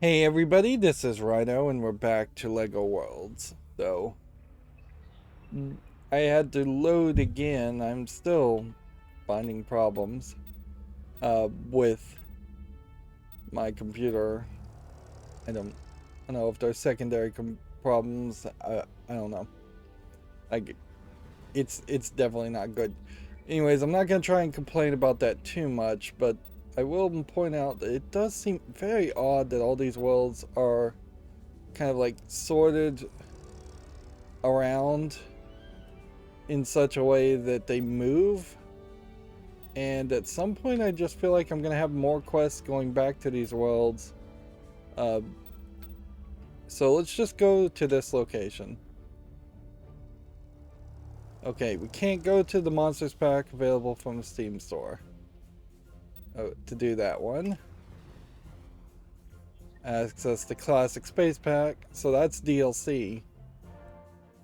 Hey everybody, this is Rydo and we're back to LEGO Worlds. So, I had to load again. I'm still finding problems with my computer. I don't know if there's secondary problems. I don't know. Like, it's definitely not good. Anyways, I'm not going to try and complain about that too much, but I will point out that it does seem very odd that all these worlds are kind of like sorted around in such a way that they move, and at some point I just feel like I'm gonna have more quests going back to these worlds. uh, so let's just go to this location. Okay, we can't go to the monsters pack available from the Steam store. To do that one, access the classic space pack, so that's DLC.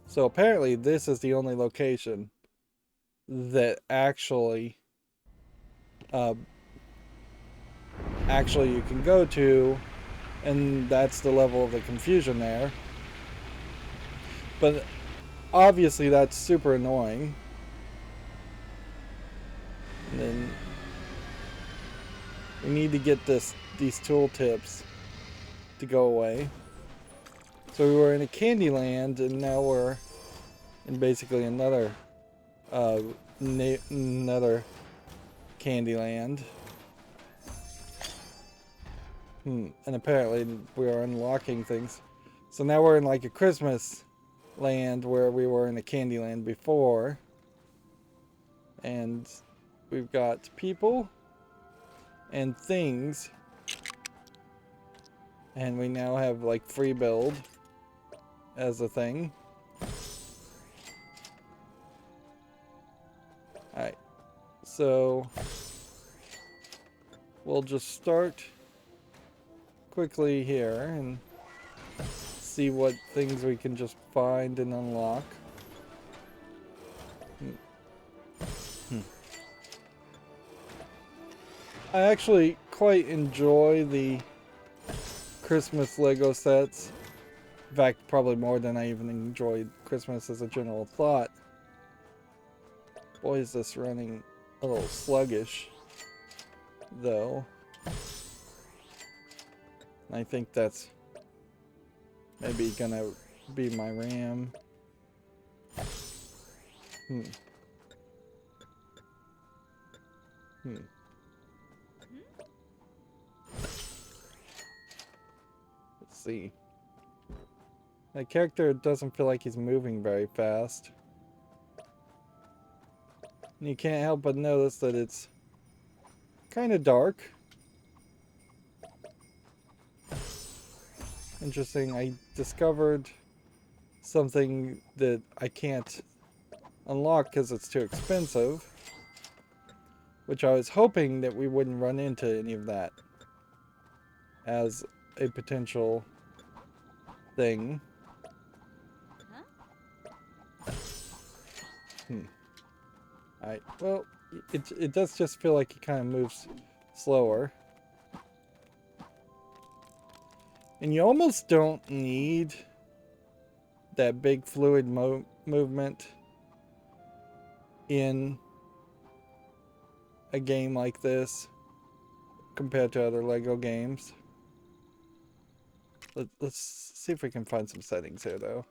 So apparently this is the only location that actually you can go to, and that's the level of the confusion there. But obviously that's super annoying. And then we need to get these tooltips to go away. So we were in a Candyland, and now we're in basically another another Candyland. And apparently we are unlocking things. So now we're in like a Christmas land where we were in a Candyland before. And we've got people and things. And we now have like free build as a thing. Alright. So we'll just start quickly here and see what things we can just find and unlock. I actually quite enjoy the Christmas Lego sets. In fact, probably more than I even enjoyed Christmas as a general thought. Boy, is this running a little sluggish, though. I think that's maybe gonna be my RAM. Let's see. My character doesn't feel like he's moving very fast. And you can't help but notice that it's kind of dark. Interesting, I discovered something that I can't unlock because it's too expensive. Which I was hoping that we wouldn't run into any of that as a potential thing. Alright, well, it does just feel like it kind of moves slower. And you almost don't need that big fluid movement in a game like this compared to other LEGO games. Let's see if we can find some settings here, though.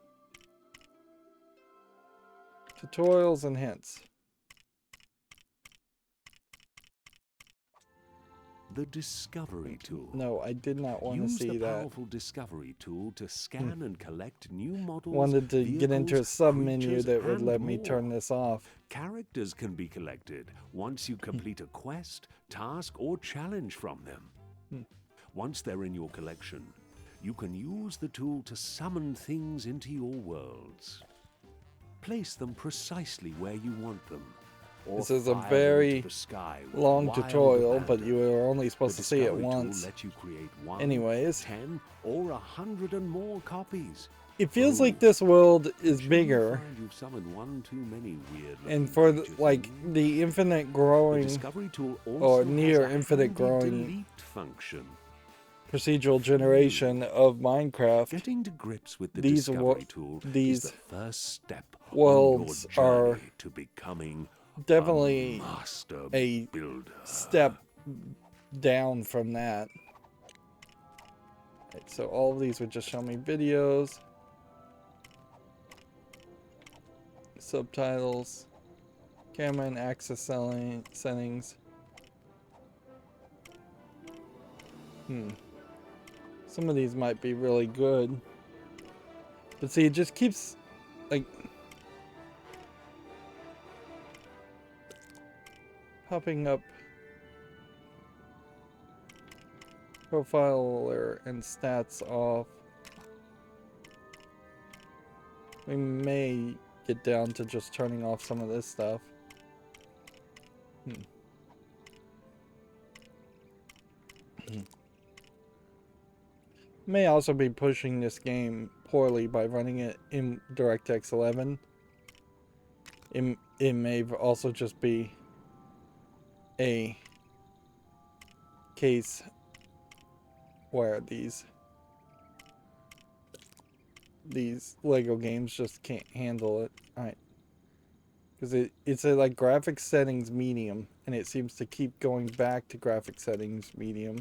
Tutorials and hints. The Discovery Tool. No, I did not want to see that. Use the powerful Discovery Tool to scan and collect new models. Wanted to get into a sub-menu that would let me more. turn this off. Characters can be collected once you complete a quest, task, or challenge from them. Once they're in your collection, you can use the tool to summon things into your worlds. Place them precisely where you want them. This is a very long tutorial, but you are only supposed to see it once. Let you create 1, Anyways, 10, or 100 and more copies. It feels like this world is bigger, You've summoned one too many weird and for like the infinite growing, Discovery tool or near infinite growing delete function. procedural generation of Minecraft, Getting to grips with the these discovery tool is these the first step worlds on your are journey to becoming definitely a master a builder. step down from that. Right, so all of these would just show me videos, subtitles, camera and access settings. Some of these might be really good. But see, it just keeps, like, popping up profiler and stats off. We may get down to just turning off some of this stuff. May also be pushing this game poorly by running it in DirectX 11. It may also just be a case where these Lego games just can't handle it. Alright. Because it's a like graphics settings medium, and it seems to keep going back to graphics settings medium.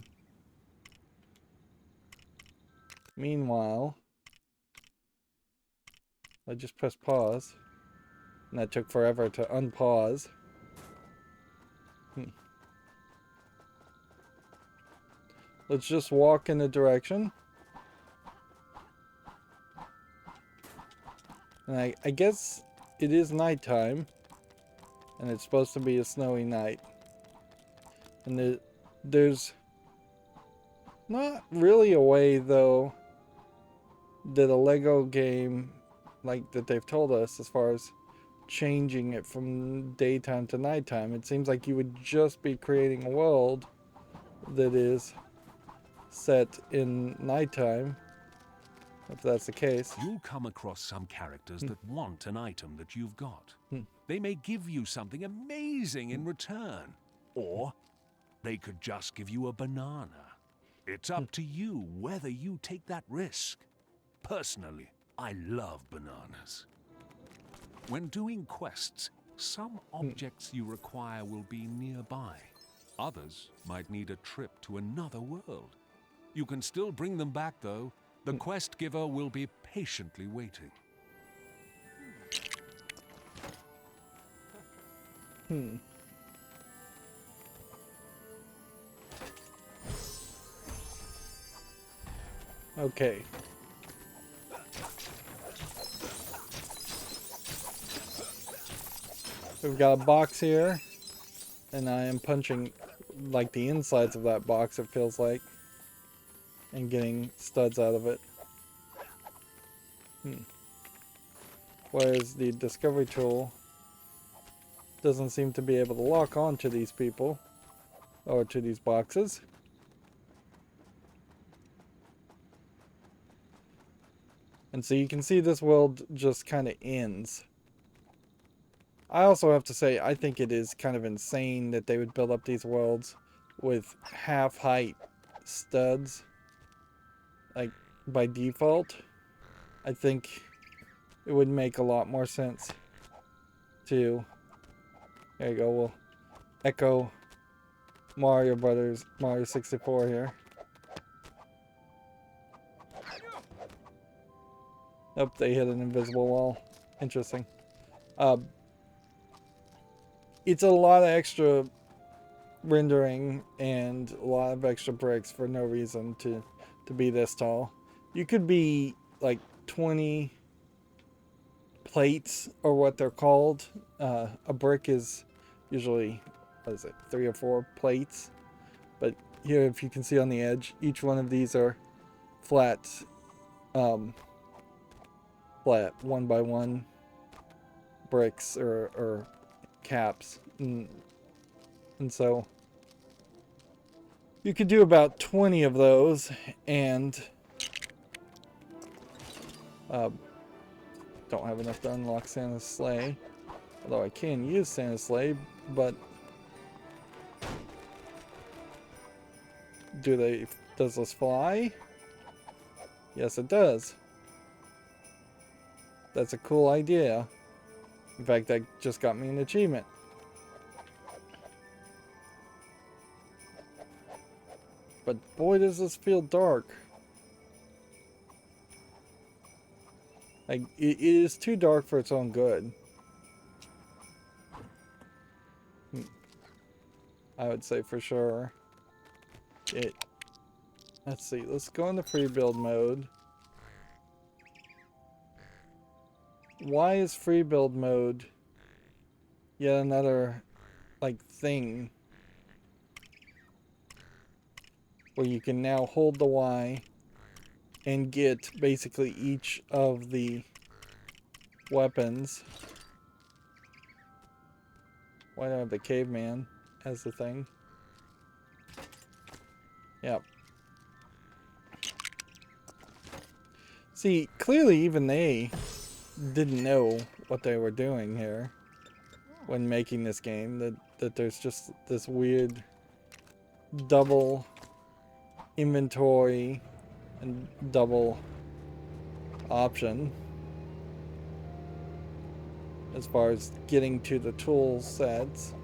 Meanwhile, I just pressed pause, and that took forever to unpause. Let's just walk in a direction. And I guess it is nighttime, and it's supposed to be a snowy night. And there's not really a way, though, that a Lego game like that they've told us as far as changing it from daytime to nighttime. It seems like you would just be creating a world that is set in nighttime, if that's the case. You'll come across some characters that want an item that you've got. They may give you something amazing in return, or they could just give you a banana. It's up to you whether you take that risk. Personally, I love bananas. When doing quests, some objects you require will be nearby. Others might need a trip to another world. You can still bring them back, though. The quest giver will be patiently waiting. Okay. We've got a box here, and I am punching like the insides of that box, it feels like, and getting studs out of it. Whereas the discovery tool doesn't seem to be able to lock onto these people or to these boxes. And so you can see this world just kind of ends. I also have to say, I think it is kind of insane that they would build up these worlds with half-height studs, like, by default. I think it would make a lot more sense to... There you go, we'll echo Mario Brothers, Mario 64 here. Oh, they hit an invisible wall. Interesting. It's a lot of extra rendering and a lot of extra bricks for no reason to be this tall. You could be like 20 plates, or what they're called. A brick is usually, what is it, 3 or 4 plates. But here, if you can see on the edge, each one of these are flat, flat 1x1 bricks or caps, and so you could do about 20 of those, and don't have enough to unlock Santa's sleigh, although I can use Santa's sleigh. But do they Does this fly? Yes, it does. That's a cool idea. In fact, that just got me an achievement. But boy, does this feel dark. Like, it is too dark for its own good. I would say for sure. Let's see, let's go into free build mode. Why is free build mode yet another, like, thing where you can now hold the Y and get basically each of the weapons? Why do I have the caveman as the thing? Yep. See, clearly even they didn't know what they were doing here when making this game. That there's just this weird double inventory and double option as far as getting to the tool sets.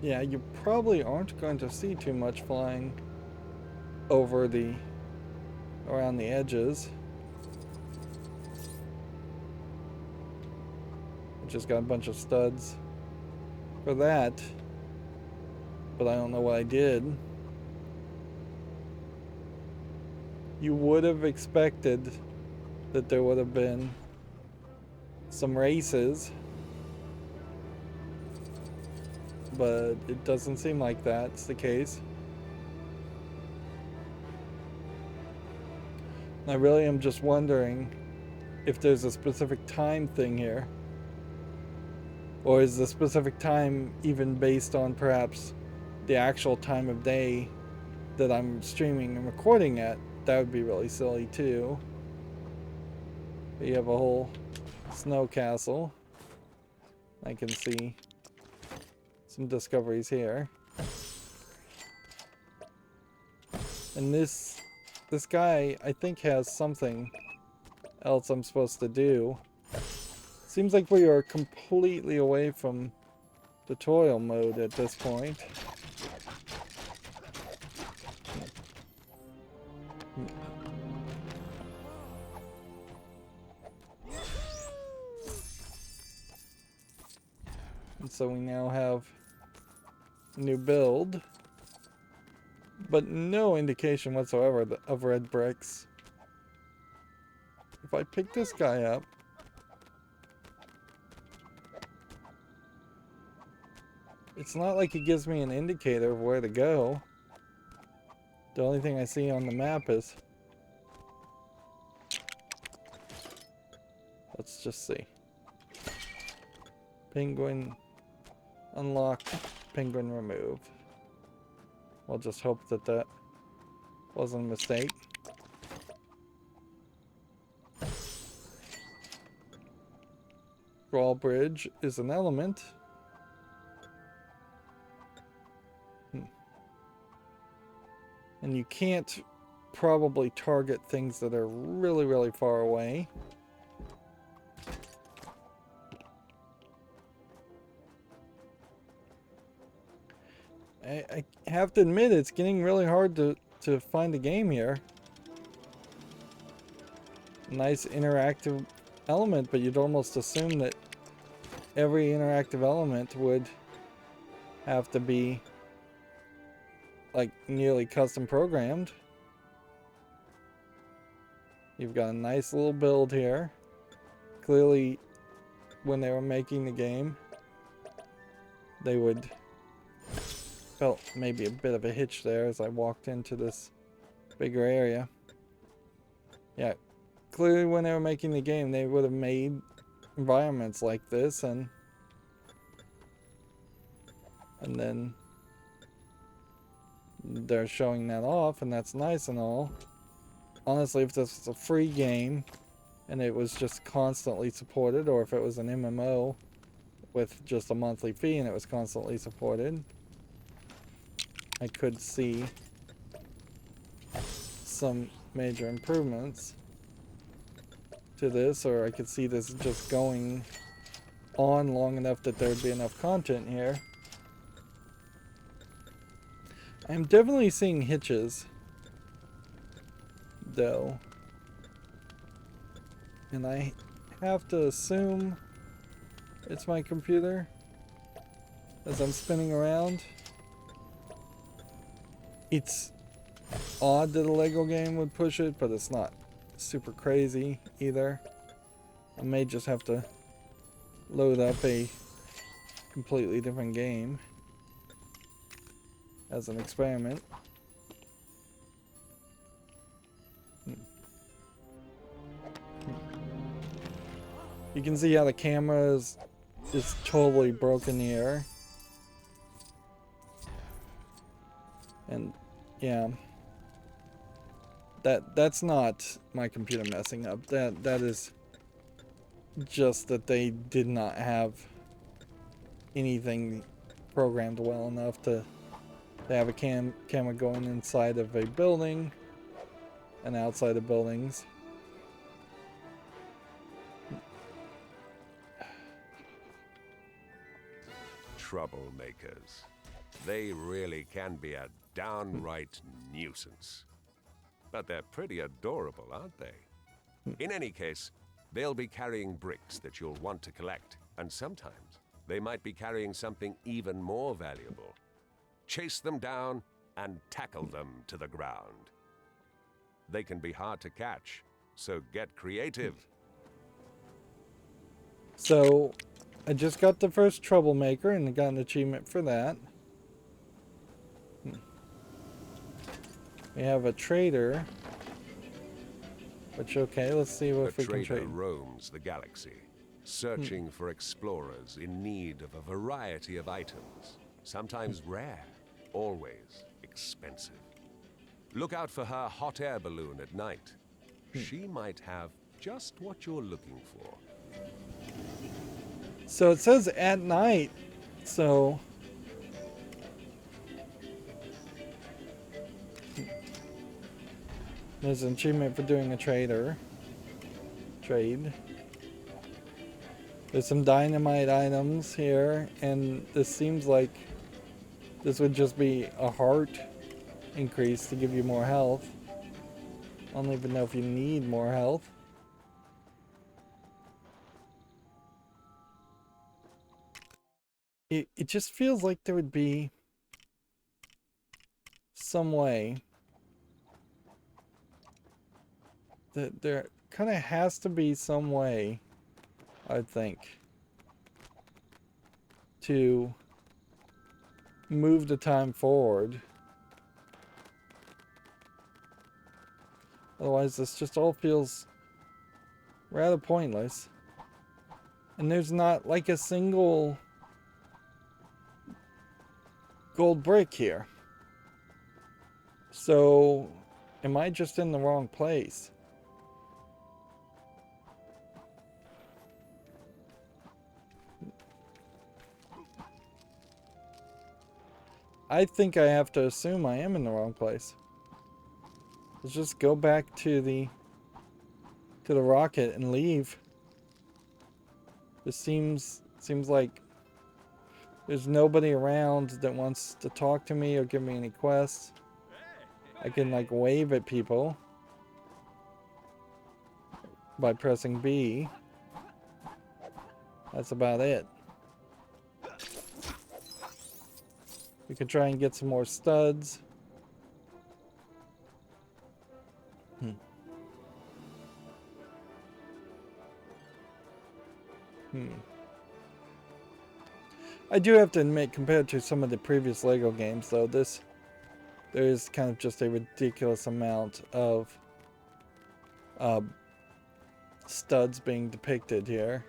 Yeah, you probably aren't going to see too much flying over around the edges. Just got a bunch of studs for that, but I don't know what I did. You would have expected that there would have been some races, but it doesn't seem like that's the case. I really am just wondering if there's a specific time thing here. Or is the specific time even based on perhaps the actual time of day that I'm streaming and recording at? That would be really silly too. But you have a whole snow castle. I can see some discoveries here. And this guy, I think, has something else I'm supposed to do. Seems like we are completely away from tutorial mode at this point. And so we now have a new build, but no indication whatsoever of red bricks. If I pick this guy up, it's not like it gives me an indicator of where to go. The only thing I see on the map is... Let's just see. Penguin unlock, penguin remove. We'll just hope that that wasn't a mistake. Drawbridge is an element. And you can't probably target things that are really, really far away. I have to admit, it's getting really hard to find a game here. Nice interactive element, but you'd almost assume that every interactive element would have to be like nearly custom programmed. You've got a nice little build here. Clearly, when they were making the game, they would felt maybe a bit of a hitch there as I walked into this bigger area. Yeah, clearly when they were making the game, they would have made environments like this, and then they're showing that off, and that's nice and all. Honestly, if this was a free game and it was just constantly supported, or if it was an MMO, with just a monthly fee and it was constantly supported, I could see some major improvements to this, or I could see this just going on long enough that there would be enough content here. I'm definitely seeing hitches, though. And I have to assume it's my computer as I'm spinning around. It's odd that a Lego game would push it, but it's not super crazy either. I may just have to load up a completely different game as an experiment. You can see how the camera is totally broken here. And yeah, that's not my computer messing up. That is just that they did not have anything programmed well enough to have a camera going inside of a building and outside of buildings. Troublemakers. They really can be a downright nuisance. But they're pretty adorable, aren't they? In any case, they'll be carrying bricks that you'll want to collect, and sometimes they might be carrying something even more valuable. Chase them down and tackle them to the ground. They can be hard to catch, so get creative. So, I just got the first Troublemaker and got an achievement for that. We have a trader. Which, okay, let's see what we can trade. The trader roams the galaxy, searching for explorers in need of a variety of items. Sometimes rare, always expensive. Look out for her hot air balloon at night. She might have just what you're looking for. So it says at night, so... There's an achievement for doing a trade. There's some dynamite items here, and this seems like this would just be a heart increase to give you more health. I don't even know if you need more health. It just feels like there would be some way that there kind of has to be some way, I think, to move the time forward. Otherwise, this just all feels rather pointless. And there's not like a single gold brick here. So, am I just in the wrong place? I think I have to assume I am in the wrong place. Let's just go back to the rocket and leave. This seems like there's nobody around that wants to talk to me or give me any quests. I can like wave at people by pressing B. That's about it. We could try and get some more studs. I do have to admit, compared to some of the previous Lego games, though, there is kind of just a ridiculous amount of studs being depicted here.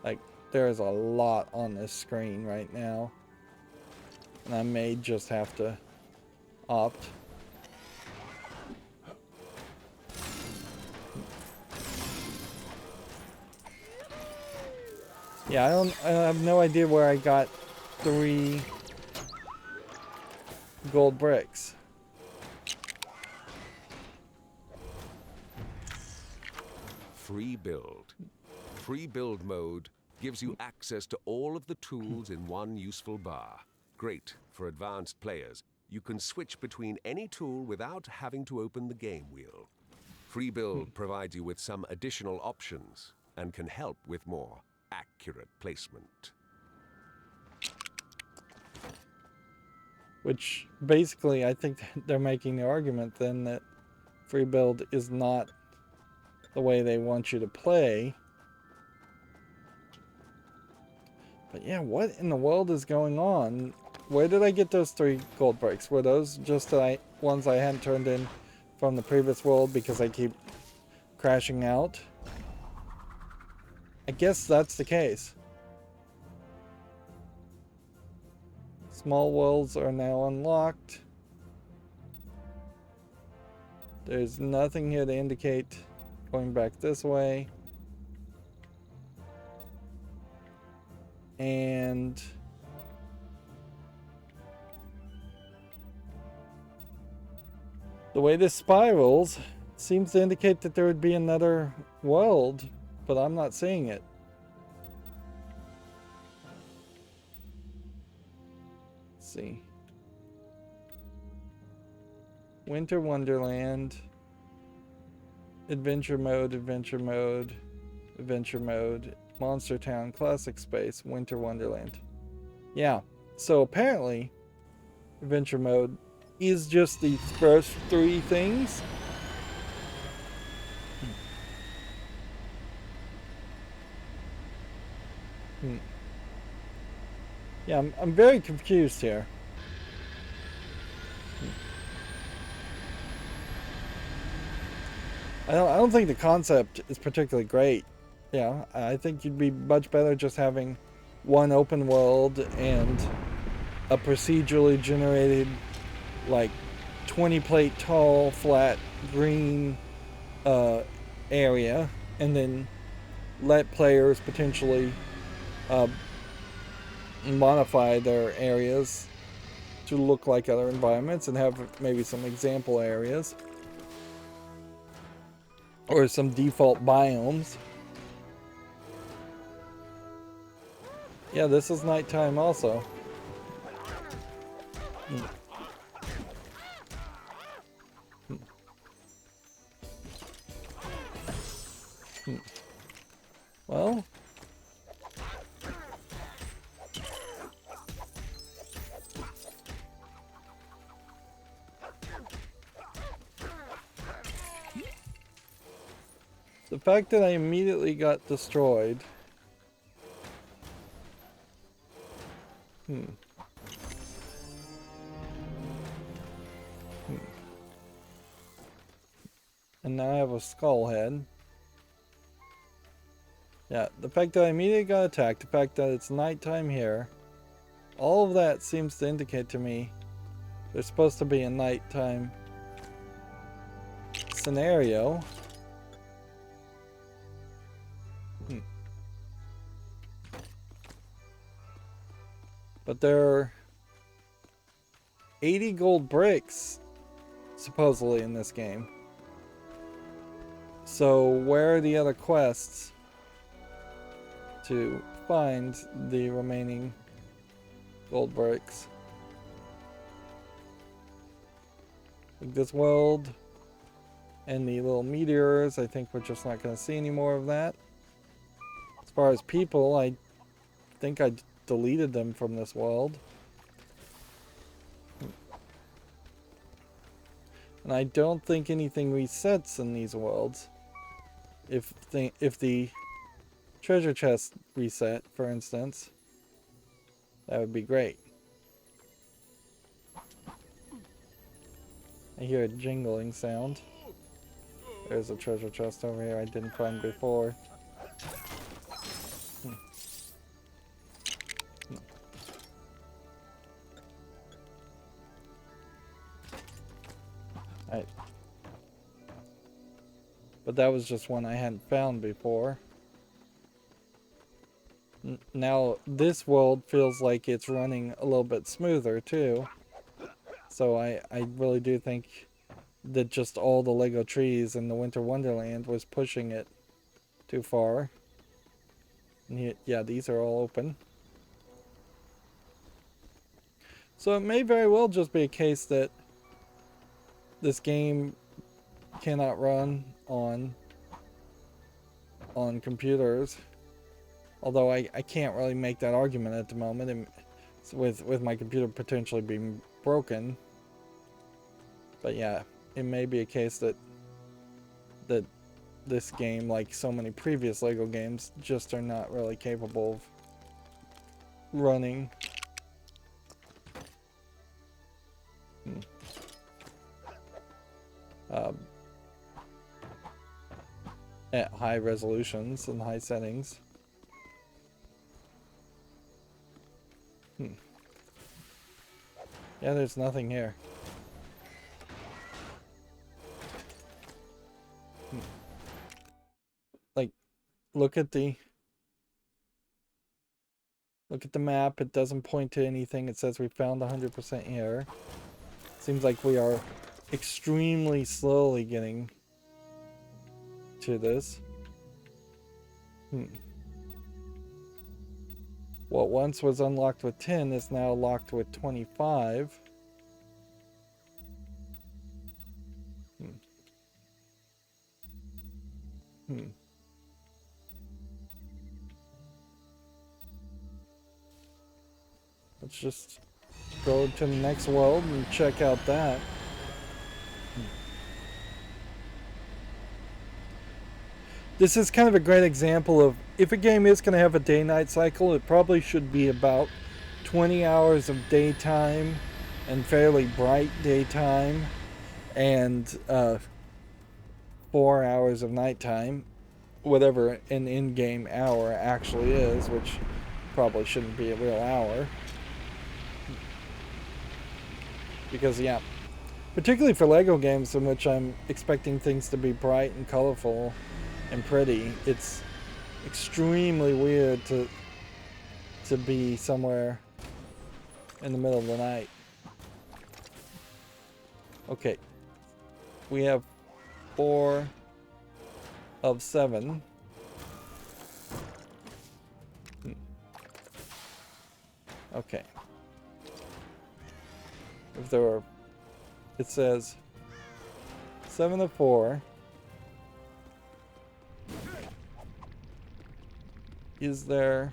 Like, there is a lot on this screen right now. And I may just have to opt. Yeah, I have no idea where I got 3 gold bricks. Free build. Free build mode gives you access to all of the tools in one useful bar. Great for advanced players. You can switch between any tool without having to open the game wheel. Free build provides you with some additional options and can help with more accurate placement. Which basically, I think they're making the argument then that free build is not the way they want you to play. But yeah, what in the world is going on? Where did I get those 3 gold bricks? Were those just the ones I hadn't turned in from the previous world because I keep crashing out? I guess that's the case. Small worlds are now unlocked. There's nothing here to indicate going back this way. And the way this spirals seems to indicate that there would be another world, but I'm not seeing it. Let's see. Winter Wonderland. Adventure mode, adventure mode, adventure mode. Monster Town, Classic Space, Winter Wonderland. Yeah, so apparently adventure mode is just the first 3 things. Yeah, I'm very confused here. I don't think the concept is particularly great. Yeah, I think you'd be much better just having one open world and a procedurally generated, like 20 plate tall, flat, green area, and then let players potentially modify their areas to look like other environments and have maybe some example areas or some default biomes. Yeah, this is nighttime also. Well, the fact that I immediately got destroyed. And now I have a skull head. Yeah, the fact that I immediately got attacked, the fact that it's nighttime here, all of that seems to indicate to me there's supposed to be a nighttime scenario. But there are 80 gold bricks supposedly in this game. So where are the other quests to find the remaining gold bricks? Like this world and the little meteors, I think we're just not going to see any more of that. As far as people, I think I deleted them from this world. And I don't think anything resets in these worlds. If the treasure chest reset, for instance, that would be great. I hear a jingling sound. There's a treasure chest over here I didn't find before. But that was just one I hadn't found before. now this world feels like it's running a little bit smoother too. So I really do think that just all the Lego trees in the Winter Wonderland was pushing it too far. And yeah, these are all open. So it may very well just be a case that this game cannot run on computers. Although I can't really make that argument at the moment, and with my computer potentially being broken. But yeah, it may be a case that this game, like so many previous Lego games, just are not really capable of running. At high resolutions and high settings. Yeah, there's nothing here. Like, look at the map. It doesn't point to anything. It says we found 100% here. Seems like we are extremely slowly getting to this. What once was unlocked with 10 is now locked with 25. Let's just go to the next world and check out that. This is kind of a great example of, if a game is going to have a day-night cycle, it probably should be about 20 hours of daytime and fairly bright daytime, and 4 hours of nighttime, whatever an in-game hour actually is, which probably shouldn't be a real hour. Because, yeah, particularly for Lego games in which I'm expecting things to be bright and colorful and pretty, it's extremely weird to be somewhere in the middle of the night. Okay, we have 4 of 7. Okay. If there were, it says 7 of 4. Is there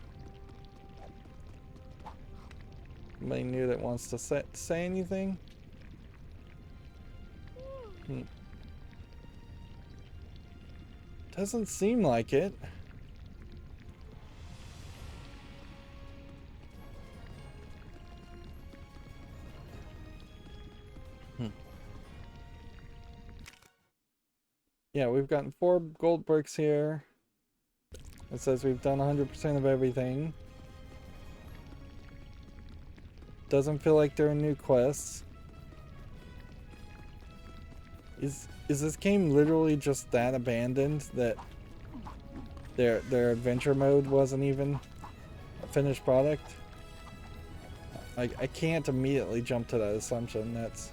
anybody new that wants to say anything? Doesn't seem like it. Yeah, we've gotten 4 gold bricks here. It says we've done 100% of everything. Doesn't feel like there are new quests. Is this game literally just that abandoned that their adventure mode wasn't even a finished product? I can't immediately jump to that assumption. That's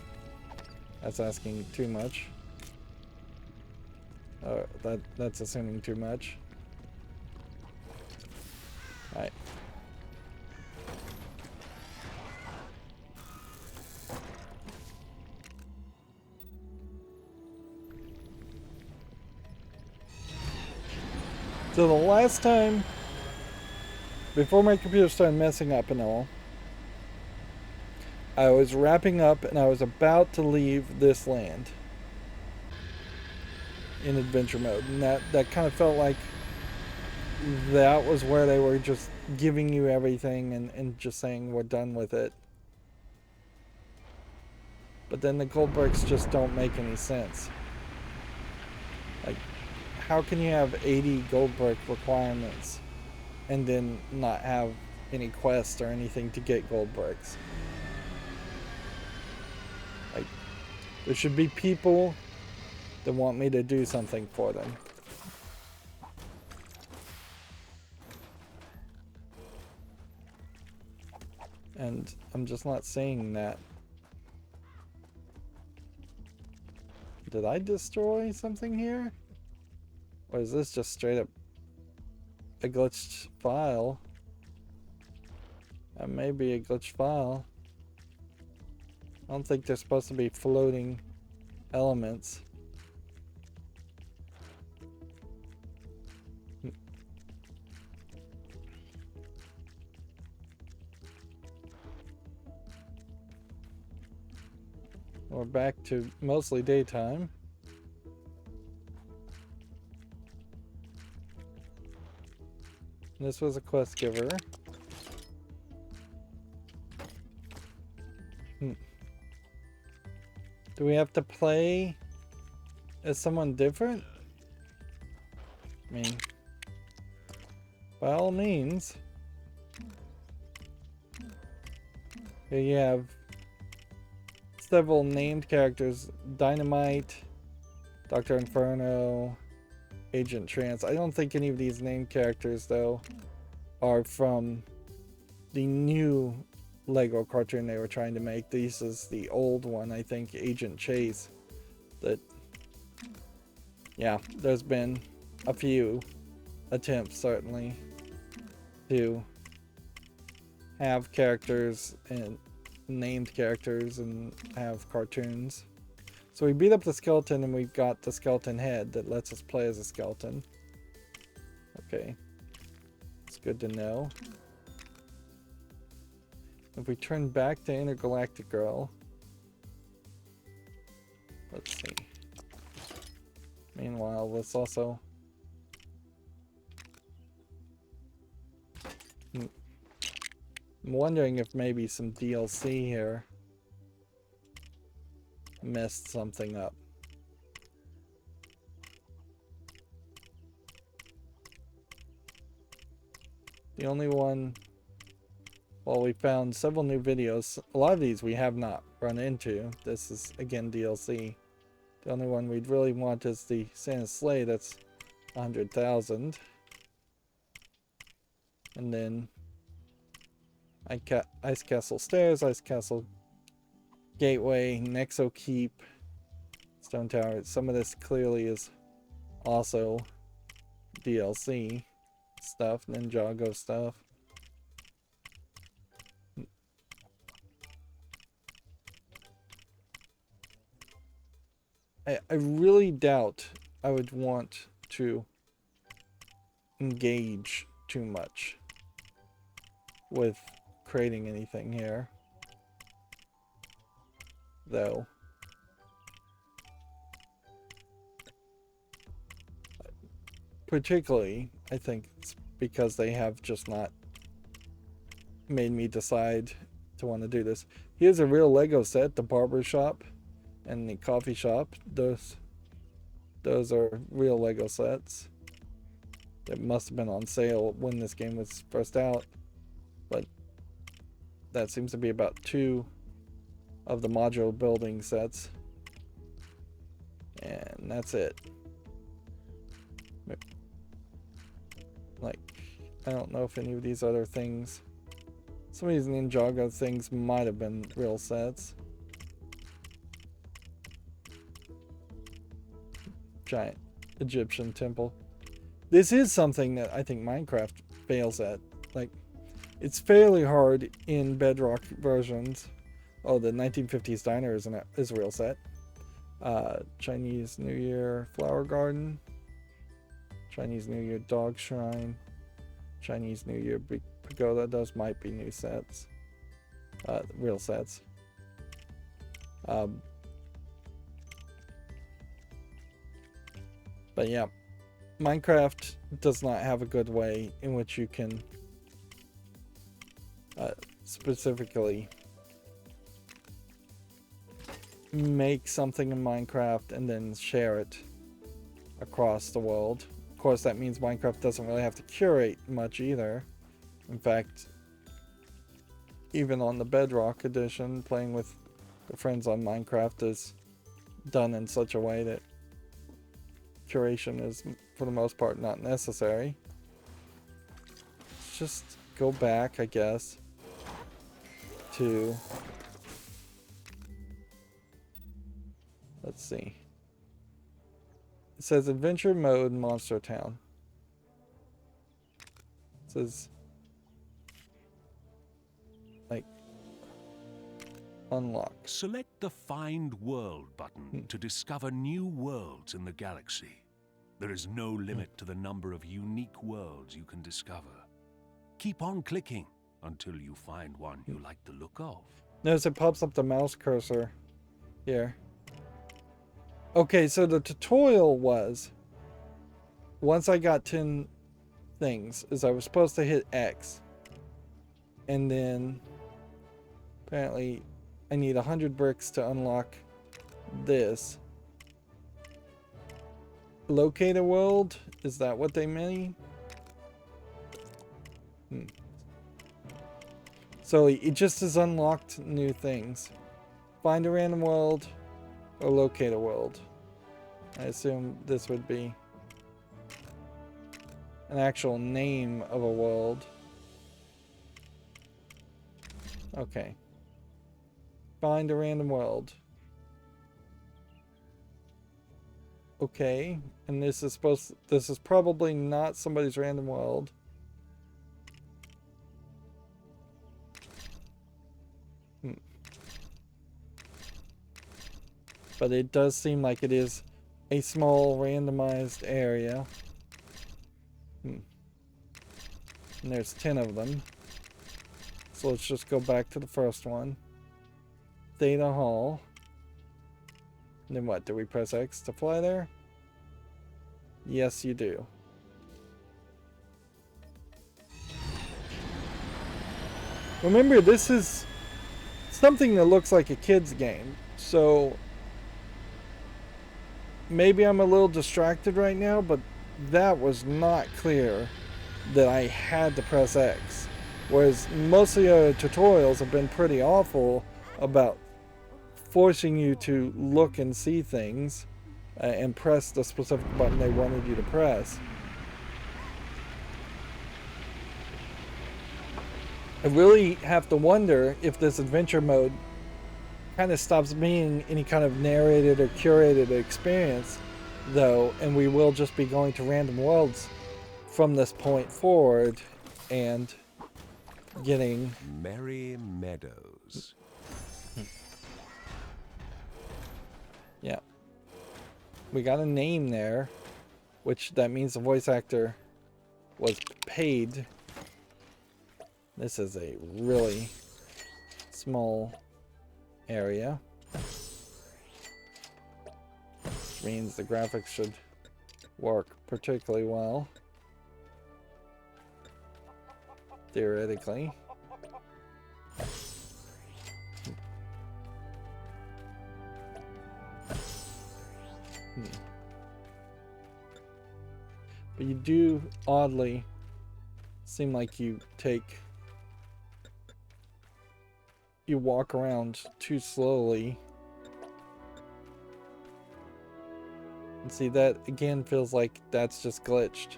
asking too much. That's assuming too much. Alright. So the last time, before my computer started messing up and all, I was wrapping up and I was about to leave this land in adventure mode, and that kind of felt like that was where they were just giving you everything and just saying we're done with it. But then the gold bricks just don't make any sense. Like, how can you have 80 gold brick requirements and then not have any quests or anything to get gold bricks? Like, there should be people that want me to do something for them. And I'm just not seeing that. Did I destroy something here? Or is this just straight up a glitched file? That may be a glitched file. I don't think they're supposed to be floating elements. We're back to mostly daytime. This was a quest giver. Do we have to play as someone different? I mean, by all means. Here you have several named characters: Dynamite, Dr. Inferno, Agent Trance. I don't think any of these named characters, though, are from the new Lego cartoon they were trying to make. This is the old one, I think, Agent Chase. That, yeah, there's been a few attempts, certainly, to have characters and named characters and have cartoons. So we beat up the skeleton and we've got the skeleton head that lets us play as a skeleton. Okay. It's good to know. If we turn back to Intergalactic Girl. Let's see. Meanwhile, let's also... I'm wondering if maybe some DLC here messed something up. The only one... Well, we found several new videos. A lot of these we have not run into. This is, again, DLC. The only one we'd really want is the Santa Sleigh. That's 100,000. And then Ice Castle Stairs, Ice Castle Gateway, Nexo Keep, Stone Tower. Some of this clearly is also DLC stuff, Ninjago stuff. I really doubt I would want to engage too much with creating anything here, though. Particularly, I think it's because they have just not made me decide to want to do this. Here's a real Lego set, the barber shop and the coffee shop. Those are real Lego sets that must have been on sale when this game was first out, but that seems to be about 2 of the modular building sets, and that's it. Like, I don't know if any of these other things, some of these Ninjago things might have been real sets. Giant Egyptian temple. This is something that I think Minecraft fails at. Like, it's fairly hard in Bedrock versions. Oh, the 1950s diner is a real set. Chinese New Year flower garden. Chinese New Year dog shrine. Chinese New Year big pagoda. Those might be new sets. Real sets. But yeah, Minecraft does not have a good way in which you can specifically make something in Minecraft and then share it across the world. Of course, that means Minecraft doesn't really have to curate much either. In fact, even on the Bedrock edition, playing with the friends on Minecraft is done in such a way that curation is, for the most part, not necessary. Let's just go back, I guess. to... Let's see. It says Adventure Mode Monster Town. It says... like... unlock. Select the Find World button to discover new worlds in the galaxy. There is no limit to the number of unique worlds you can discover. Keep on clicking until you find one you like the look of. Notice it pops up the mouse cursor here. Okay, so the tutorial was, once I got 10 things, is I was supposed to hit X. And then, apparently, I need 100 bricks to unlock this. Locate a world? Is that what they mean? So it just has unlocked new things. Find a random world or locate a world. I assume this would be an actual name of a world. Okay. Find a random world. Okay, and this is probably not somebody's random world. But it does seem like it is a small randomized area. And there's 10 of them. So let's just go back to the first one. Theta Hall. And then what? Do we press X to fly there? Yes, you do. Remember, this is something that looks like a kid's game. So maybe I'm a little distracted right now, but that was not clear that I had to press X. Whereas most of the other tutorials have been pretty awful about forcing you to look and see things and press the specific button they wanted you to press. I really have to wonder if this adventure mode kind of stops being any kind of narrated or curated experience, though, and we will just be going to random worlds from this point forward and getting Merry Meadows. Yeah. We got a name there, which that means the voice actor was paid. This is a really small area. Which means the graphics should work particularly well. Theoretically. But you do oddly seem like you walk around too slowly. And see, that again feels like that's just glitched.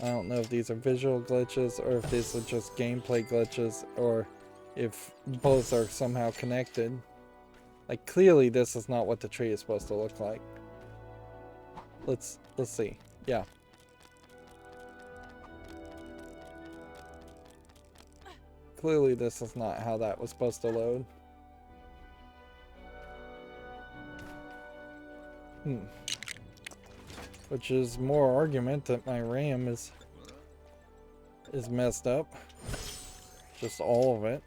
I don't know if these are visual glitches or if these are just gameplay glitches or if both are somehow connected. Like, clearly this is not what the tree is supposed to look like. Let's see. Yeah. Clearly this is not how that was supposed to load. Which is more argument that my RAM is messed up. Just all of it.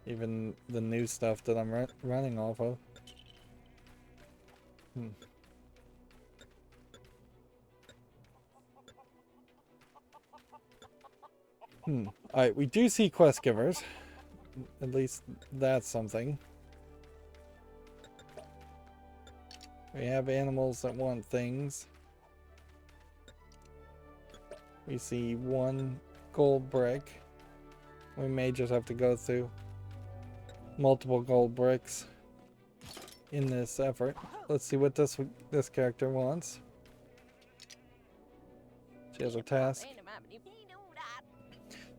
Even the new stuff that I'm running off of. Alright, we do see quest givers. At least that's something. We have animals that want things. We see one gold brick. We may just have to go through multiple gold bricks in this effort. Let's see what this character wants. She has a task.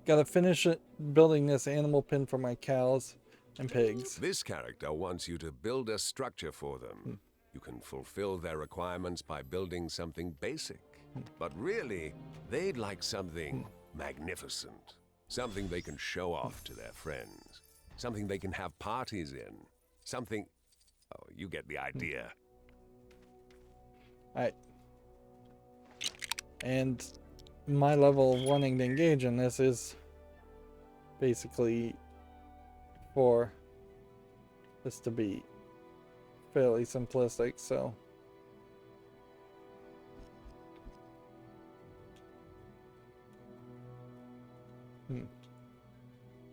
Gotta finish building this animal pen for my cows and pigs. This character wants you to build a structure for them. You can fulfill their requirements by building something basic. But really, they'd like something magnificent. Something they can show off to their friends. Something they can have parties in. Something... Oh, you get the idea. Alright. And my level of wanting to engage in this is basically for this to be fairly simplistic, so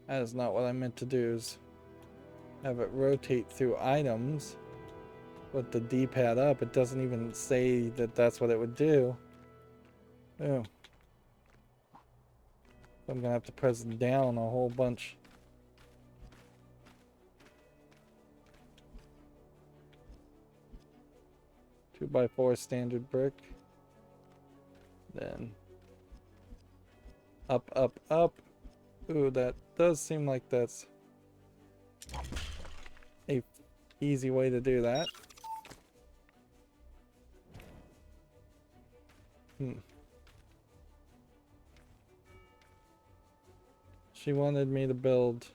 that is not what I meant to do, is have it rotate through items with the D-pad up. It doesn't even say that that's what it would do. Oh. I'm gonna have to press down a whole bunch. Two by four standard brick. Then up, up, up. Ooh, that does seem like that's a easy way to do that. She wanted me to build...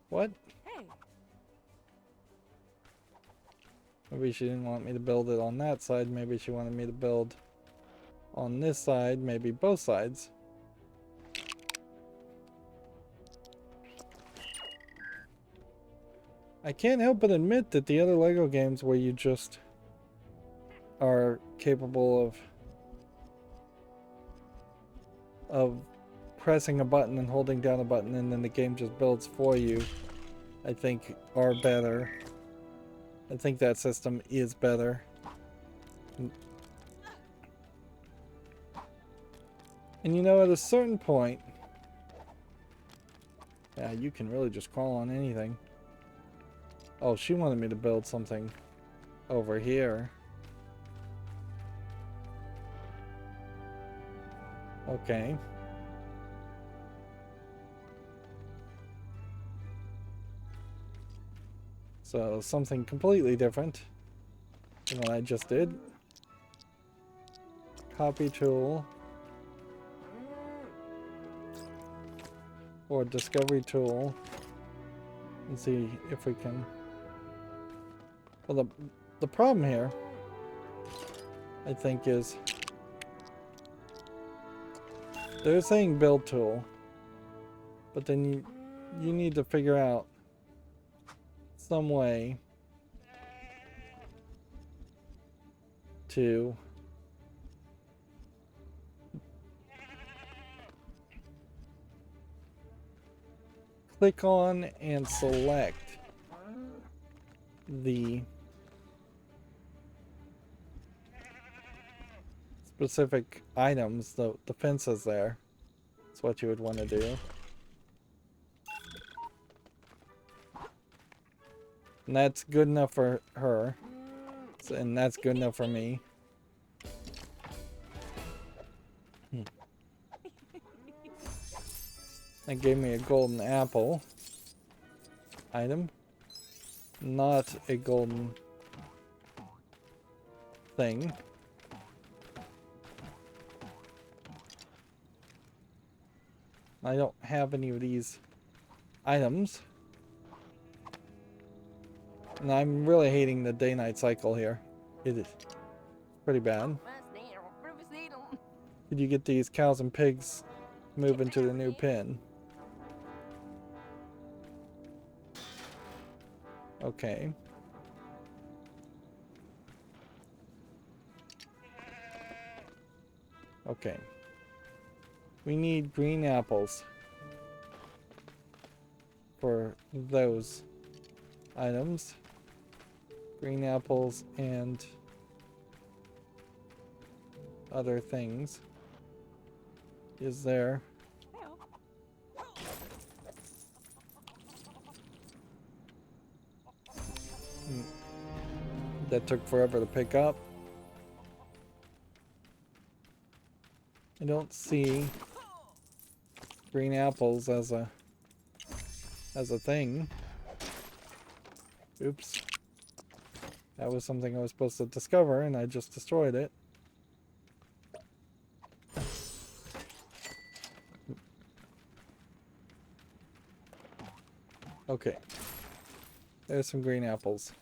What? Hey. Maybe she didn't want me to build it on that side. Maybe she wanted me to build on this side. Maybe both sides. I can't help but admit that the other Lego games where you just are capable of pressing a button and holding down a button and then the game just builds for you, I think are better. I think that system is better. And you know, at a certain point, yeah, you can really just crawl on anything. Oh, she wanted me to build something over here. Okay. So, something completely different than what I just did. Copy tool. Or discovery tool. And see if we can... Well, the problem here, I think, is they're saying build tool, but then you need to figure out some way to click on and select the specific items, the fences there. That's what you would want to do. And that's good enough for her. And that's good enough for me. That gave me a golden apple item. Not a golden thing. I don't have any of these items. And I'm really hating the day-night cycle here. It is pretty bad. Did you get these cows and pigs moving to the new pen? Okay. Okay. We need green apples for those items. Green apples and other things. Is there? That took forever to pick up. I don't see green apples as a thing. Oops. That was something I was supposed to discover, and I just destroyed it. Okay. There's some green apples.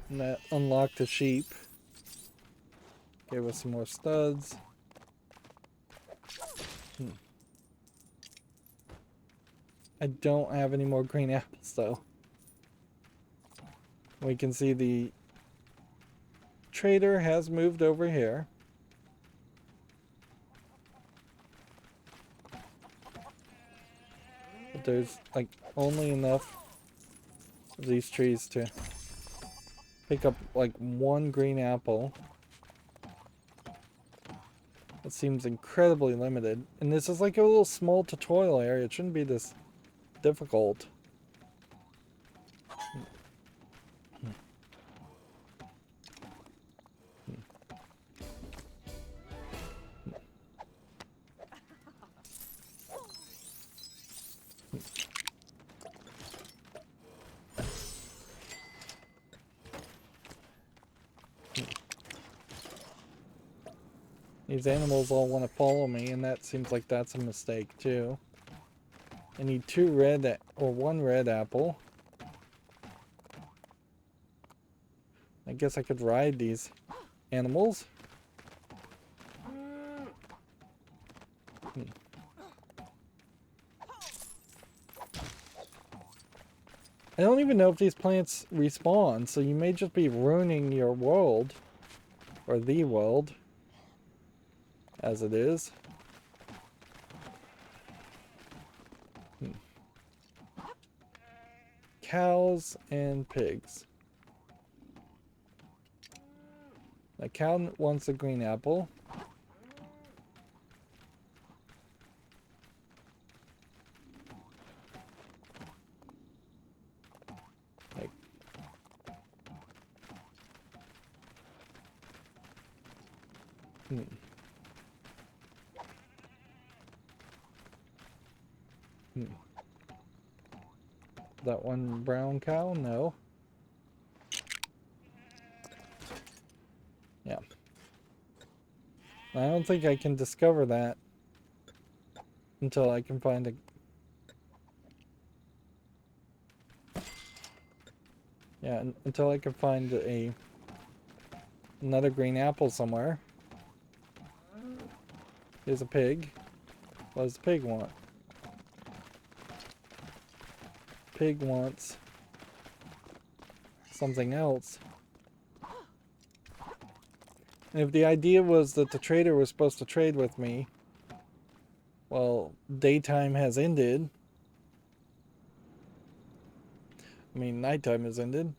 And that unlocked the sheep. Gave us some more studs. I don't have any more green apples though. We can see the trader has moved over here. But there's like only enough of these trees to pick up like one green apple. It seems incredibly limited. And this is like a little small tutorial area. It shouldn't be this difficult. These animals all want to follow me, and that seems like that's a mistake too. I need one red apple. I guess I could ride these animals. I don't even know if these plants respawn, so you may just be ruining your world, or the world, as it is. Cows and pigs. The cow wants a green apple. That one brown cow? No. Yeah. I don't think I can discover that until I can find until I can find another green apple somewhere. Here's a pig. What does the pig want? Pig wants something else. And if the idea was that the trader was supposed to trade with me, well, daytime has ended. I mean, nighttime has ended.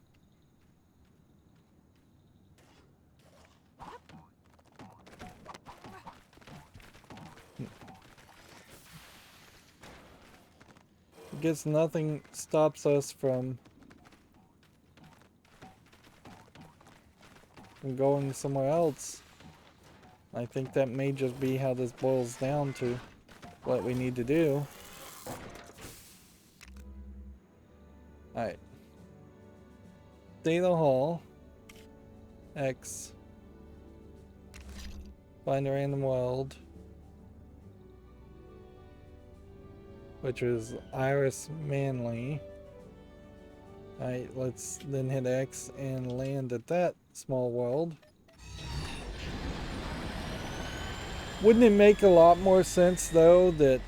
I guess nothing stops us from going somewhere else. I think that may just be how this boils down to what we need to do. Alright. Data Hall. X. Find a random world. Which is Iris Manley. Alright, let's then hit X and land at that small world. Wouldn't it make a lot more sense though that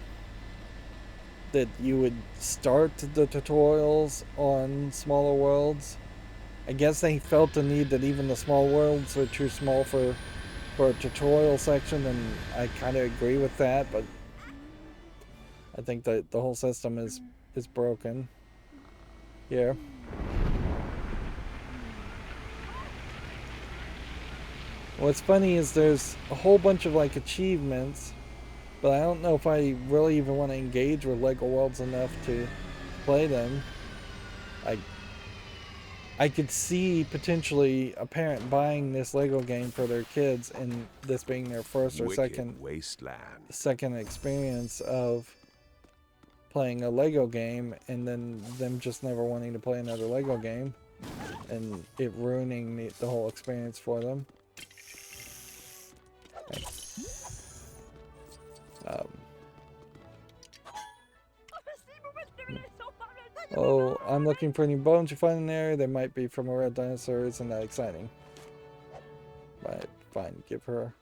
you would start the tutorials on smaller worlds? I guess they felt the need that even the small worlds are too small for a tutorial section, and I kind of agree with that, but I think that the whole system is broken here. What's funny is there's a whole bunch of like achievements But I don't know if I really even want to engage with Lego Worlds enough to play them. I could see potentially a parent buying this Lego game for their kids and this being their first or Wicked wasteland. second experience of playing a Lego game, and then them just never wanting to play another Lego game and it ruining the whole experience for them. Okay. Oh, I'm looking for any bones you find in there. They might be from a red dinosaur. Isn't that exciting? Right, fine. Give her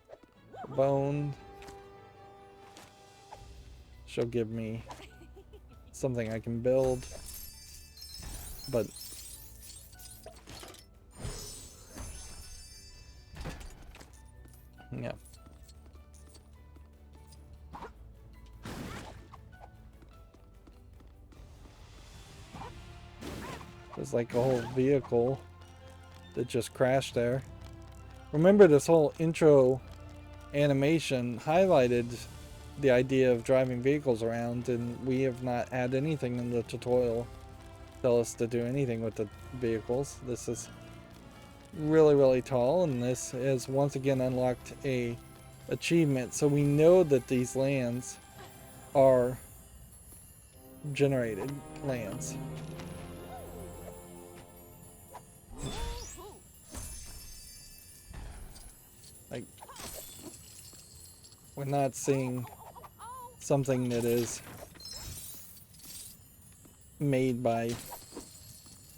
a bone. She'll give me something I can build. But yeah. There's like a whole vehicle that just crashed there. Remember, this whole intro animation highlighted the idea of driving vehicles around, and we have not had anything in the tutorial tell us to do anything with the vehicles. This is really, really tall, and this has once again unlocked a achievement. So we know that these lands are generated lands. Like, we're not seeing something that is made by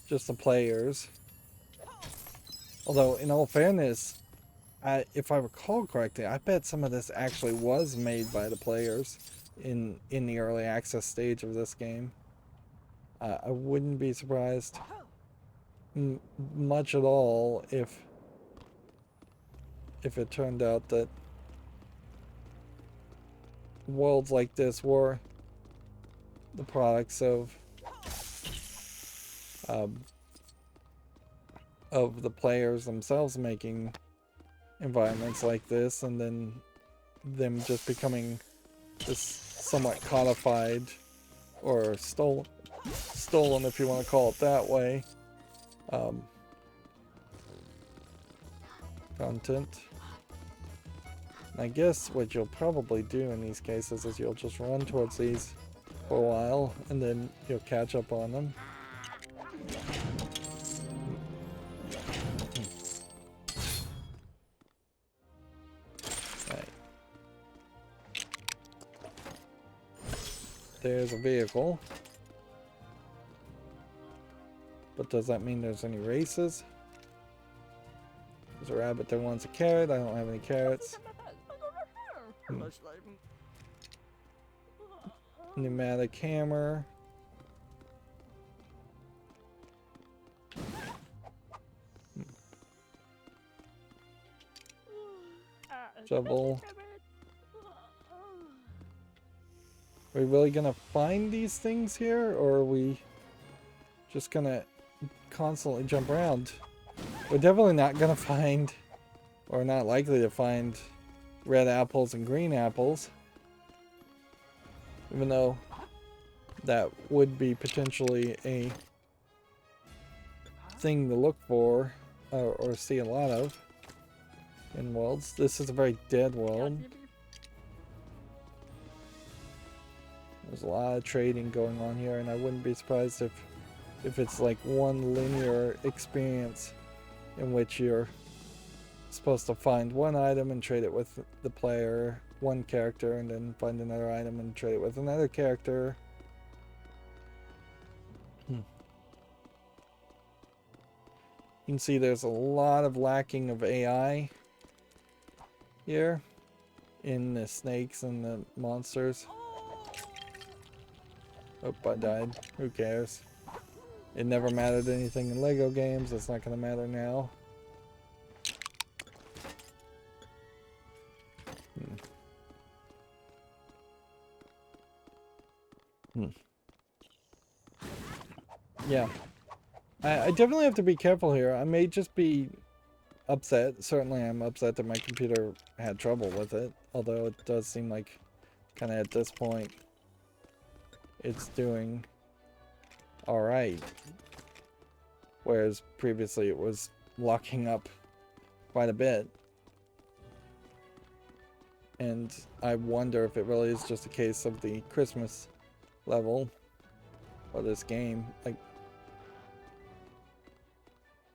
just the players. Although, in all fairness, if I recall correctly, I bet some of this actually was made by the players in the early access stage of this game. I wouldn't be surprised much at all if it turned out that worlds like this were the products of the players themselves making environments like this, and then them just becoming this somewhat codified or stolen if you want to call it that way, content. I guess what you'll probably do in these cases is you'll just run towards these for a while, and then you'll catch up on them. Right. There's a vehicle. But does that mean there's any races? There's a rabbit that wants a carrot. I don't have any carrots. Pneumatic hammer. Shovel. Are we really gonna find these things here, or are we just gonna constantly jump around? We're definitely not gonna find, or not likely to find, red apples and green apples. Even though that would be potentially a thing to look for, or see a lot of in worlds. This is a very dead world. There's a lot of trading going on here, and I wouldn't be surprised if it's like one linear experience in which you're supposed to find one item and trade it with the player, one character, and then find another item and trade it with another character. You can see there's a lot of lacking of AI here in the snakes and the monsters. Oh, I died. Who cares? It never mattered anything in Lego games. It's not going to matter now. Yeah. I definitely have to be careful here. I may just be upset. Certainly I'm upset that my computer had trouble with it. Although it does seem like kind of at this point, it's doing alright. Whereas previously it was locking up quite a bit. And I wonder if it really is just a case of the Christmas level of this game. Like,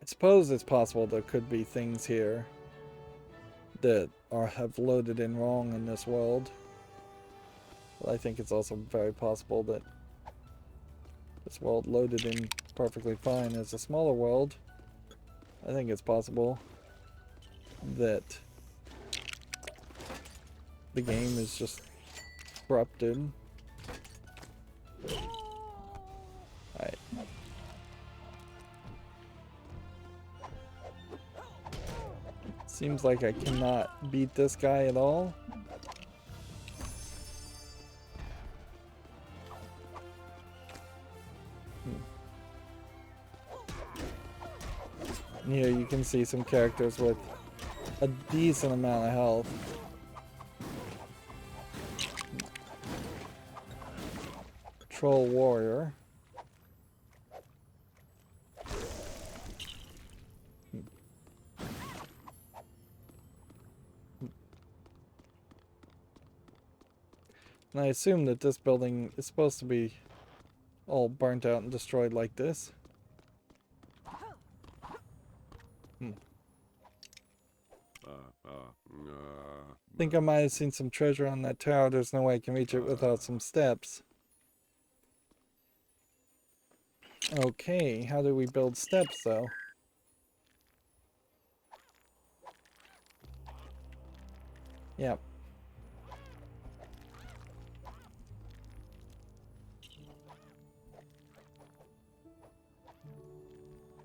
I suppose it's possible there could be things here that have loaded in wrong in this world. But I think it's also very possible that this world loaded in perfectly fine as a smaller world. I think it's possible that the game is just corrupted. Alright. Seems like I cannot beat this guy at all. Here you can see some characters with a decent amount of health. Troll warrior. And I assume that this building is supposed to be all burnt out and destroyed like this. I think I might have seen some treasure on that tower. There's no way I can reach it without some steps. Okay, how do we build steps though? Yep.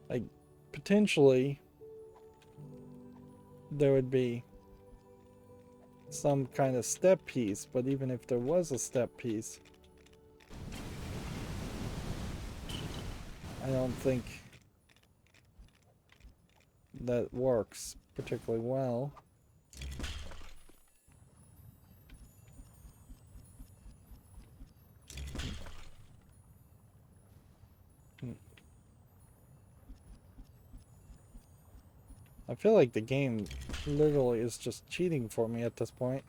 Like, potentially there would be some kind of step piece, but even if there was a step piece, I don't think that works particularly well. I feel like the game literally is just cheating for me at this point.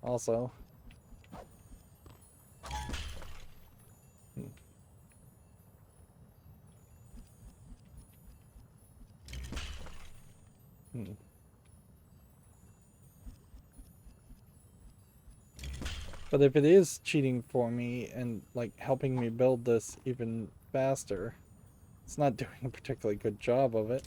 Also. But if it is cheating for me and like helping me build this even faster, it's not doing a particularly good job of it.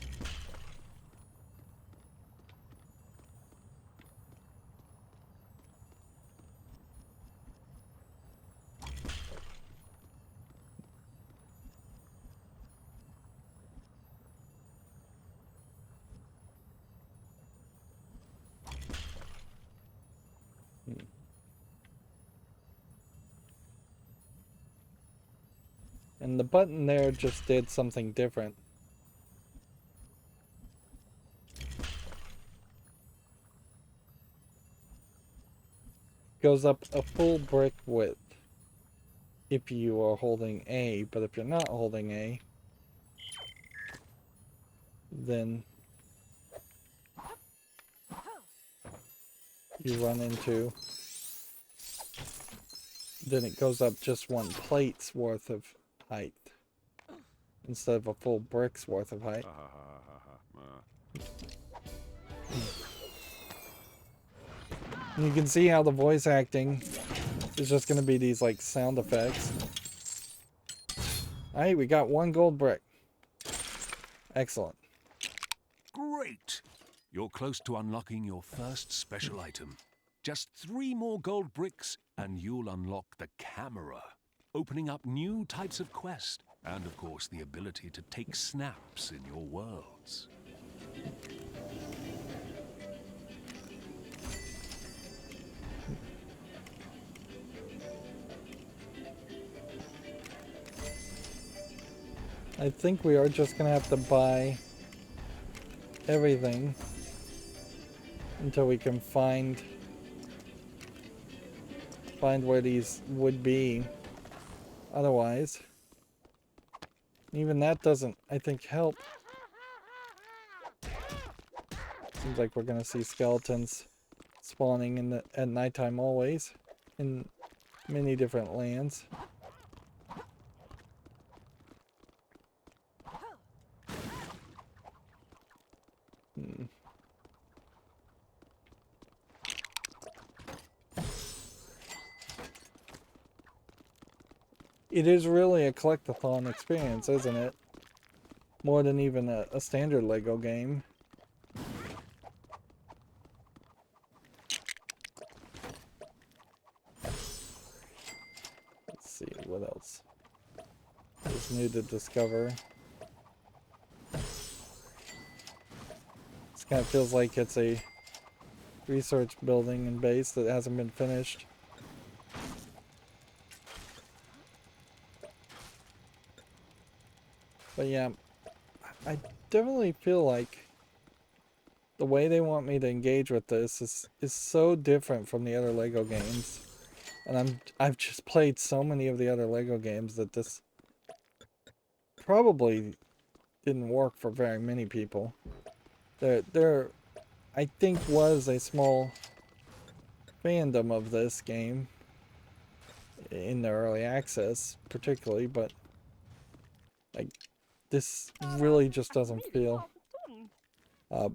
And the button there just did something different. Goes up a full brick width if you are holding A, but if you're not holding A, then you run into, then it goes up just one plate's worth of height instead of a full brick's worth of height. You can see how the voice acting is just going to be these like sound effects. Alright, we got one gold brick. Excellent. Great! You're close to unlocking your first special item. Just 3 more gold bricks and you'll unlock the camera, opening up new types of quest, and of course the ability to take snaps in your worlds. I think we are just gonna have to buy everything until we can find find where these would be otherwise. Even that doesn't, I think, help. Seems like we're gonna see skeletons spawning in at nighttime always in many different lands. It is really a collectathon experience, isn't it? More than even a standard Lego game. Let's see, what else is new to discover? This kind of feels like it's a research building and base that hasn't been finished. But yeah, I definitely feel like the way they want me to engage with this is so different from the other Lego games. And I've just played so many of the other Lego games that this probably didn't work for very many people. There I think was a small fandom of this game in the early access particularly, but like this really just doesn't feel Alright.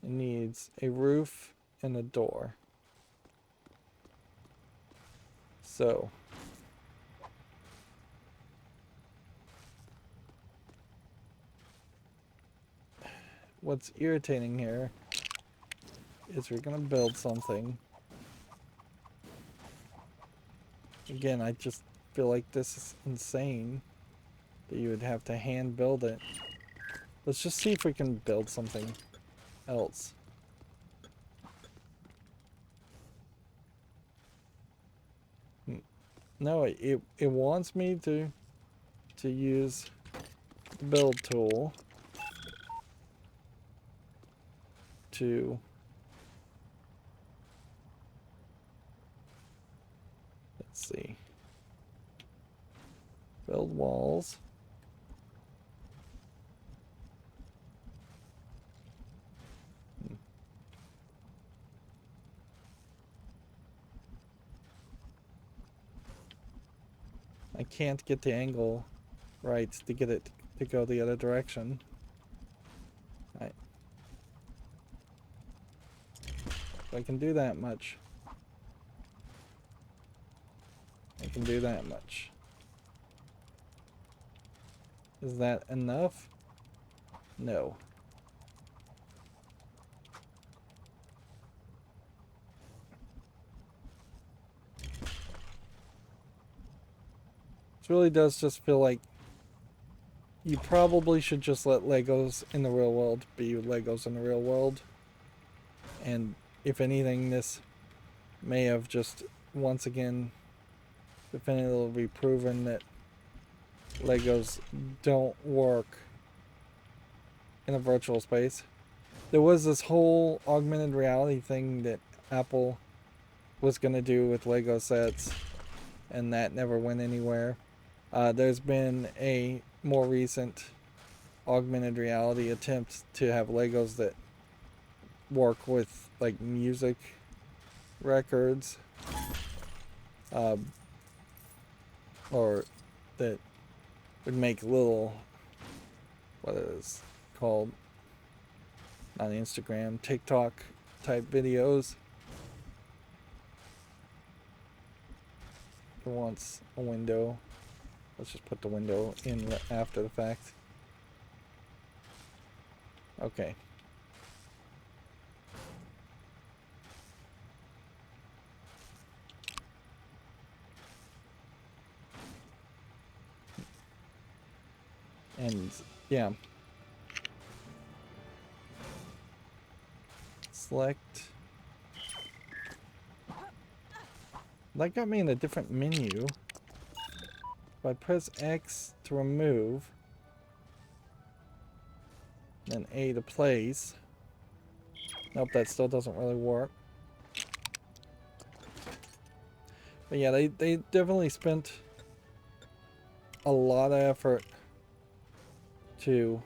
It needs a roof and a door. So what's irritating here is we're gonna build something. Again, I just feel like this is insane that you would have to hand build it. Let's just see if we can build something else. No, it wants me to use the build tool to let's see. Build walls. I can't get the angle right to get it to go the other direction. Right. I can do that much. I can do that much. Is that enough? No. This really does just feel like you probably should just let Legos in the real world be Legos in the real world. And if anything, this may have just once again definitively proven that Legos don't work in a virtual space. There was this whole augmented reality thing that Apple was going to do with Lego sets, and that never went anywhere. There's been a more recent augmented reality attempt to have Legos that work with like music records, or that would make little, what is called, on Instagram, TikTok type videos. It wants a window. Let's just put the window in after the fact. Okay. And yeah. Select. That got me in a different menu. If I press X to remove, Then A to place. Nope, that still doesn't really work. But yeah, they definitely spent a lot of effort to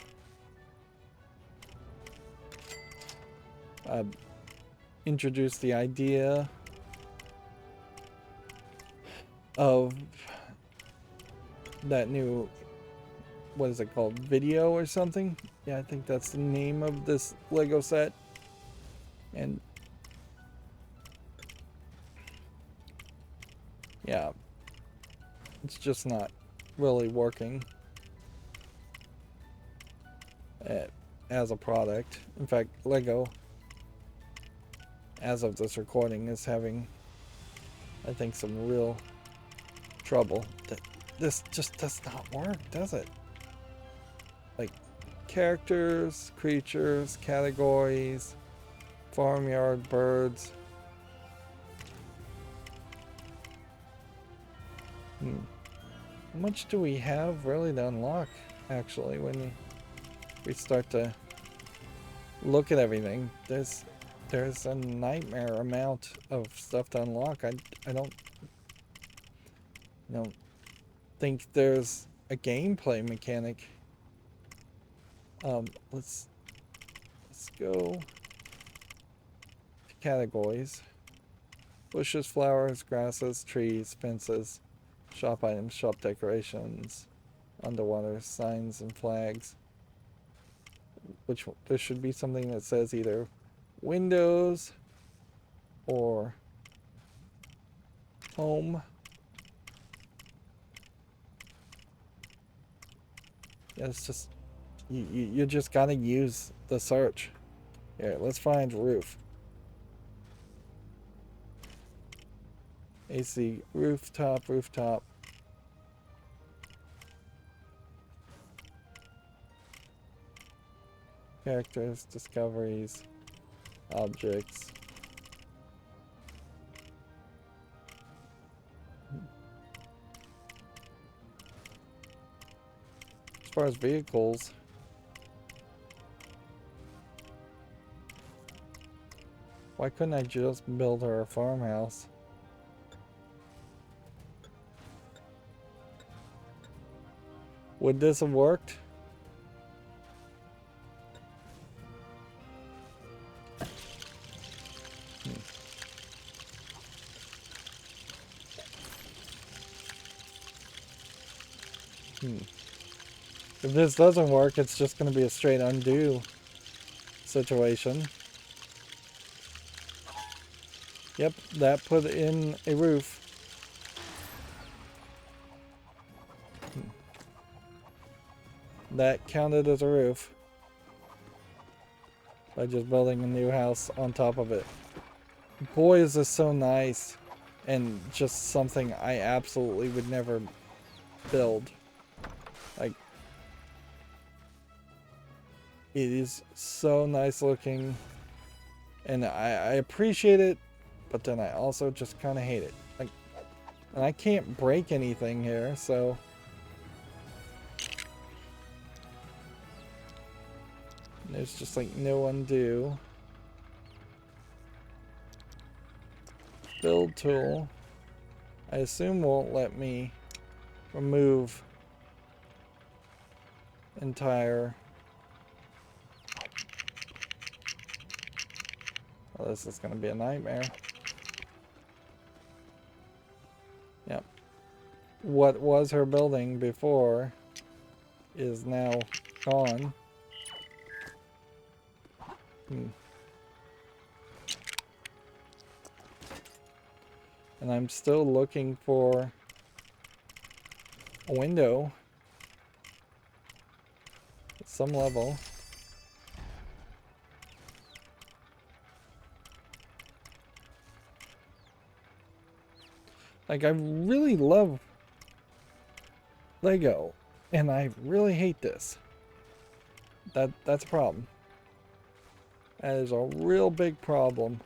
introduce the idea of that new, what is it called, video or something? Yeah, I think that's the name of this Lego set. And yeah, it's just not really working as a product. In fact, Lego, as of this recording, is having, I think, some real trouble. This just does not work, does it? Like, characters, creatures, categories, farmyard, birds. How much do we have really to unlock, actually, when we start to look at everything? There's a nightmare amount of stuff to unlock. I don't think there's a gameplay mechanic. Let's go to categories. Bushes, flowers, grasses, trees, fences, shop items, shop decorations, underwater, signs and flags. Which there should be something that says either windows or home. Yeah, it's just you just gotta use the search. Here, let's find roof. AC rooftop. Characters, discoveries, objects. As far as vehicles, why couldn't I just build her a farmhouse? Would this have worked? If this doesn't work, it's just going to be a straight undo situation. Yep, that put in a roof. That counted as a roof by just building a new house on top of it. Boy, is this so nice, and just something I absolutely would never build. Like, it is so nice looking, and I appreciate it, but then I also just kind of hate it. Like, and I can't break anything here, so there's just like no undo. Build tool, I assume won't let me remove entire. Oh, this is going to be a nightmare. Yep. What was her building before is now gone. And I'm still looking for a window at some level. Like, I really love Lego, and I really hate this. That's a problem. That is a real big problem.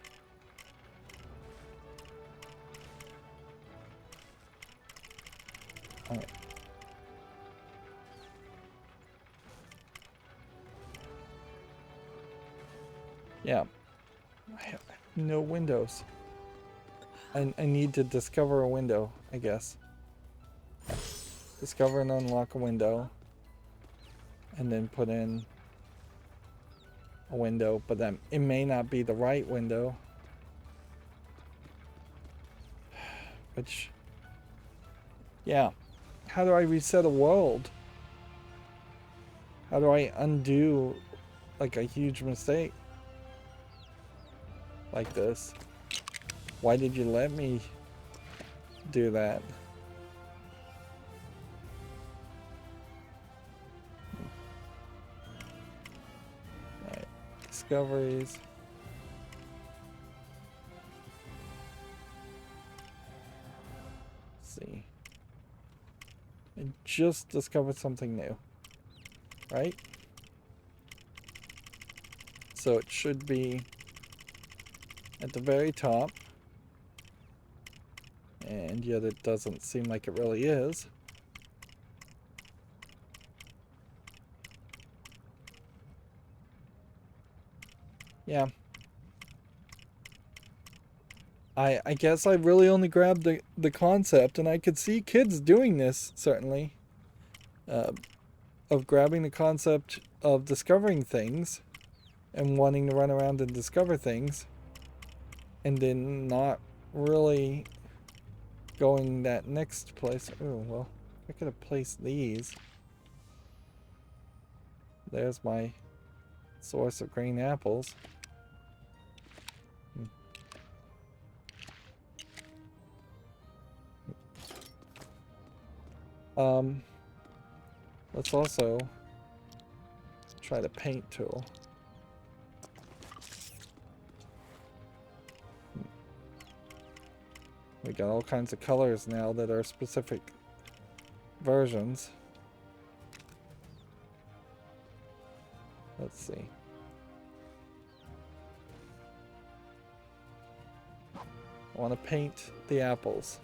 Yeah. I have no windows. I need to discover a window, I guess. Discover and unlock a window. And then put in a window, but then it may not be the right window. Which, yeah. How do I reset a world? How do I undo like a huge mistake like this? Why did you let me do that? Alright, discoveries. Let's see. I just discovered something new, right? So it should be at the very top. And yet it doesn't seem like it really is. Yeah. I guess I really only grabbed the concept, and I could see kids doing this, certainly. Of grabbing the concept of discovering things and wanting to run around and discover things, and then not really going that next place. Oh, well, I could have placed these. There's my source of green apples. Let's also try the paint tool. We got all kinds of colors now that are specific versions. Let's see. I want to paint the apples.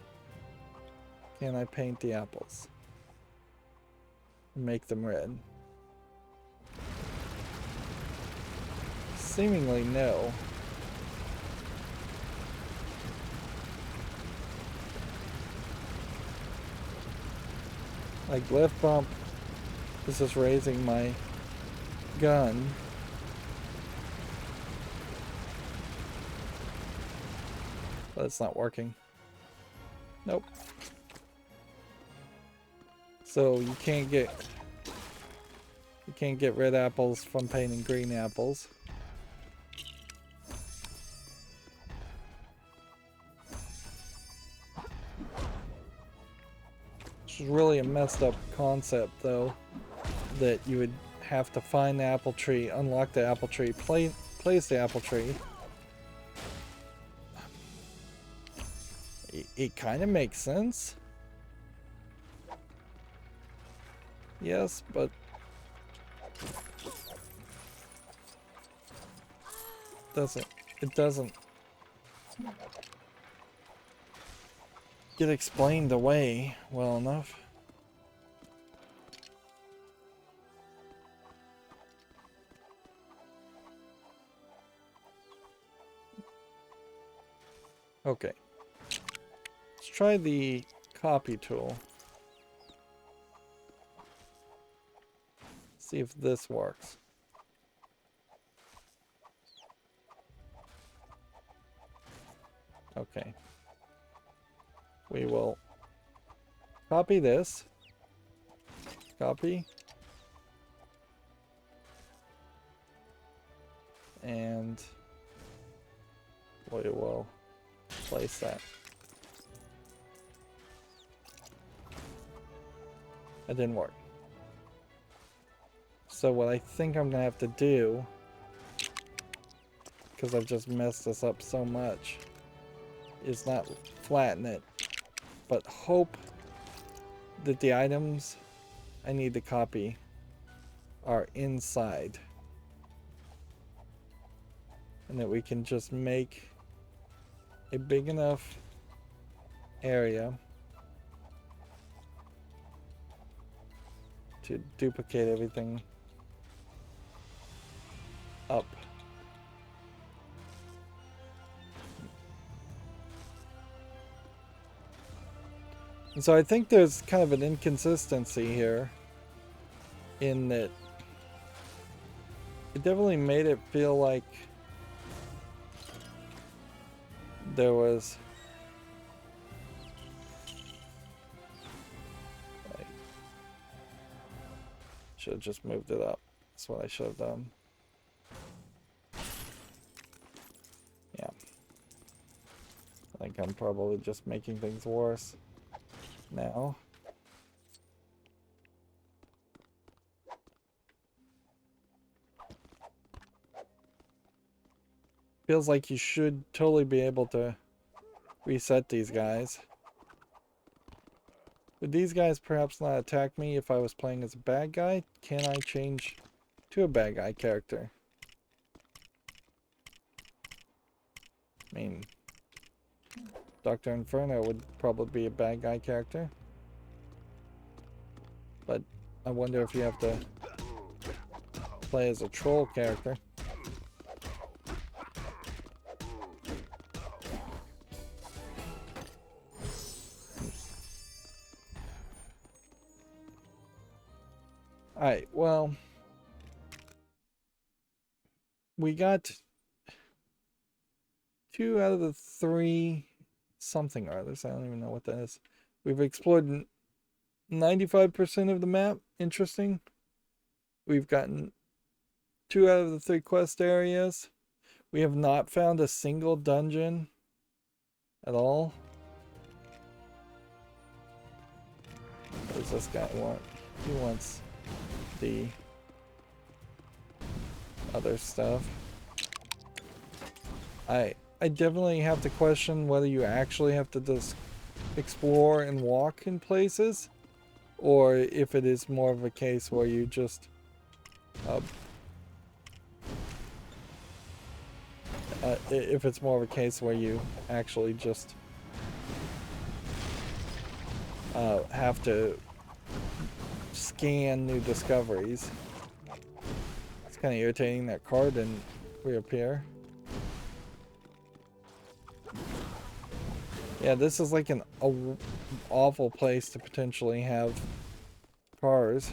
Can I paint the apples? Make them red. Seemingly no. Like left bump is just raising my gun. But it's not working. Nope. So you can't get red apples from painting green apples. Which is really a messed up concept though, that you would have to find the apple tree, unlock the apple tree, place the apple tree. It kind of makes sense. Yes, but it doesn't get explained away well enough. Okay. Let's try the copy tool. See if this works. Okay. We will copy this. Copy. And we will place that. It didn't work. So what I think I'm gonna have to do, because I've just messed this up so much, is not flatten it, but hope that the items I need to copy are inside. And that we can just make a big enough area to duplicate everything up. And so I think there's kind of an inconsistency here in that it definitely made it feel like there was like, should have just moved it up. That's what I should have done. Yeah. I think I'm probably just making things worse now. Feels like you should totally be able to reset these guys. Would these guys perhaps not attack me if I was playing as a bad guy? Can I change to a bad guy character? I mean, Dr. Inferno would probably be a bad guy character. But I wonder if you have to play as a troll character. Alright, well, we got 2 out of the 3 something or others. I don't even know what that is. We've explored 95% of the map. Interesting. We've gotten 2 out of the 3 quest areas. We have not found a single dungeon at all. What does this guy want? He wants the other stuff. I definitely have to question whether you actually have to just explore and walk in places, or if it is more of a case where you just if it's more of a case where you actually just have to scan new discoveries. It's kind of irritating that card didn't reappear. Yeah, this is like an awful place to potentially have cars.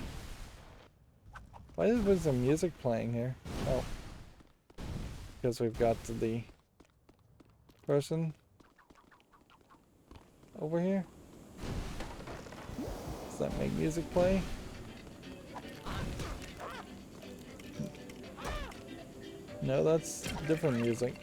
Why was the music playing here? Oh. Because we've got the person over here. Does that make music play? No, that's different music.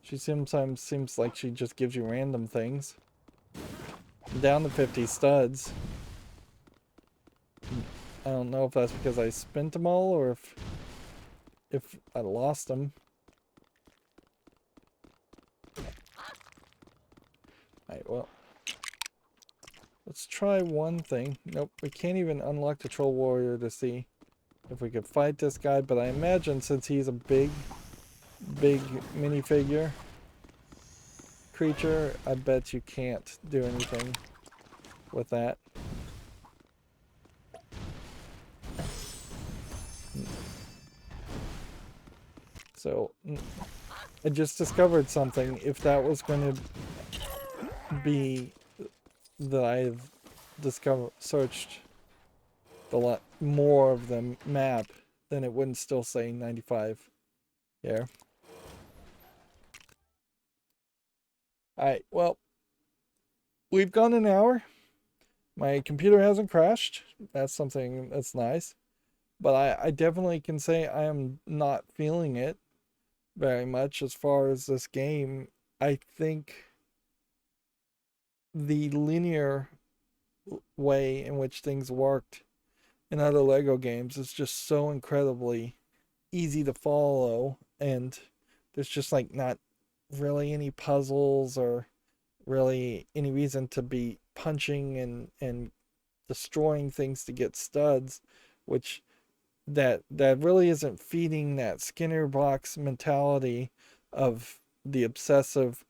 She sometimes seems like she just gives you random things. I'm down to 50 studs. I don't know if that's because I spent them all or if I lost them. Alright, well. Let's try one thing. Nope, we can't even unlock the Troll Warrior to see if we could fight this guy, but I imagine since he's a big minifigure creature, I bet you can't do anything with that. So, I just discovered something. If that was going to be that I've searched a lot more of the map, then it wouldn't still say 95 here. Alright, well, we've gone an hour. My computer hasn't crashed. That's something that's nice. But I definitely can say I am not feeling it very much as far as this game. I think the linear way in which things worked in other Lego games is just so incredibly easy to follow, and there's just like not really any puzzles or really any reason to be punching and destroying things to get studs, which that really isn't feeding that Skinner box mentality of the obsessive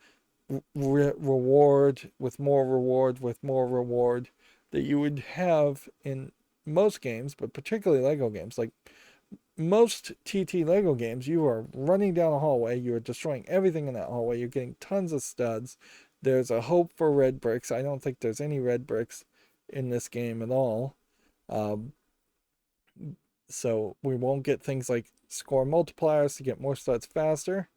reward with more reward with more reward that you would have in most games, but particularly Lego games. Like most TT Lego games, you are running down a hallway, you are destroying everything in that hallway, you're getting tons of studs. There's a hope for red bricks. I don't think there's any red bricks in this game at all. So we won't get things like score multipliers to get more studs faster,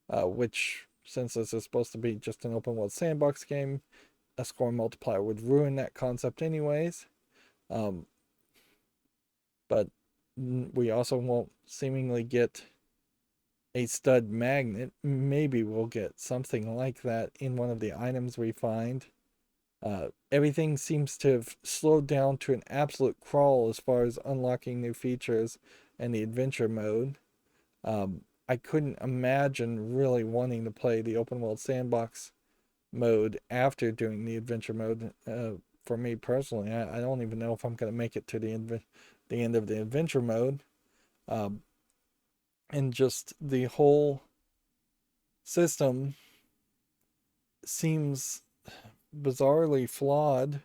which, since this is supposed to be just an open world sandbox game, a score multiplier would ruin that concept anyways. But we also won't seemingly get a stud magnet. Maybe we'll get something like that in one of the items we find. Everything seems to have slowed down to an absolute crawl as far as unlocking new features and the adventure mode. I couldn't imagine really wanting to play the open world sandbox mode after doing the adventure mode. For me personally, I don't even know if I'm going to make it to the end of the adventure mode. And just the whole system seems bizarrely flawed.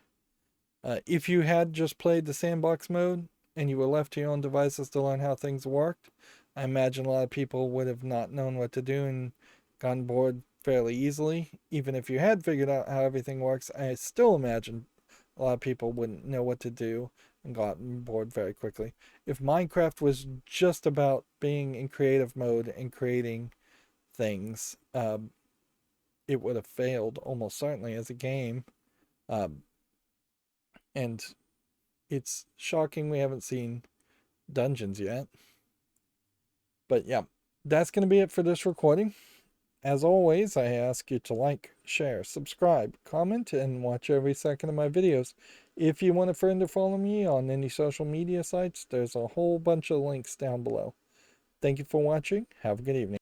If you had just played the sandbox mode and you were left to your own devices to learn how things worked, I imagine a lot of people would have not known what to do and gotten bored fairly easily. Even if you had figured out how everything works, I still imagine a lot of people wouldn't know what to do and gotten bored very quickly. If Minecraft was just about being in creative mode and creating things, it would have failed almost certainly as a game. And it's shocking we haven't seen dungeons yet. But yeah, that's going to be it for this recording. As always, I ask you to like, share, subscribe, comment, and watch every second of my videos. If you want a friend to follow me on any social media sites, there's a whole bunch of links down below. Thank you for watching. Have a good evening.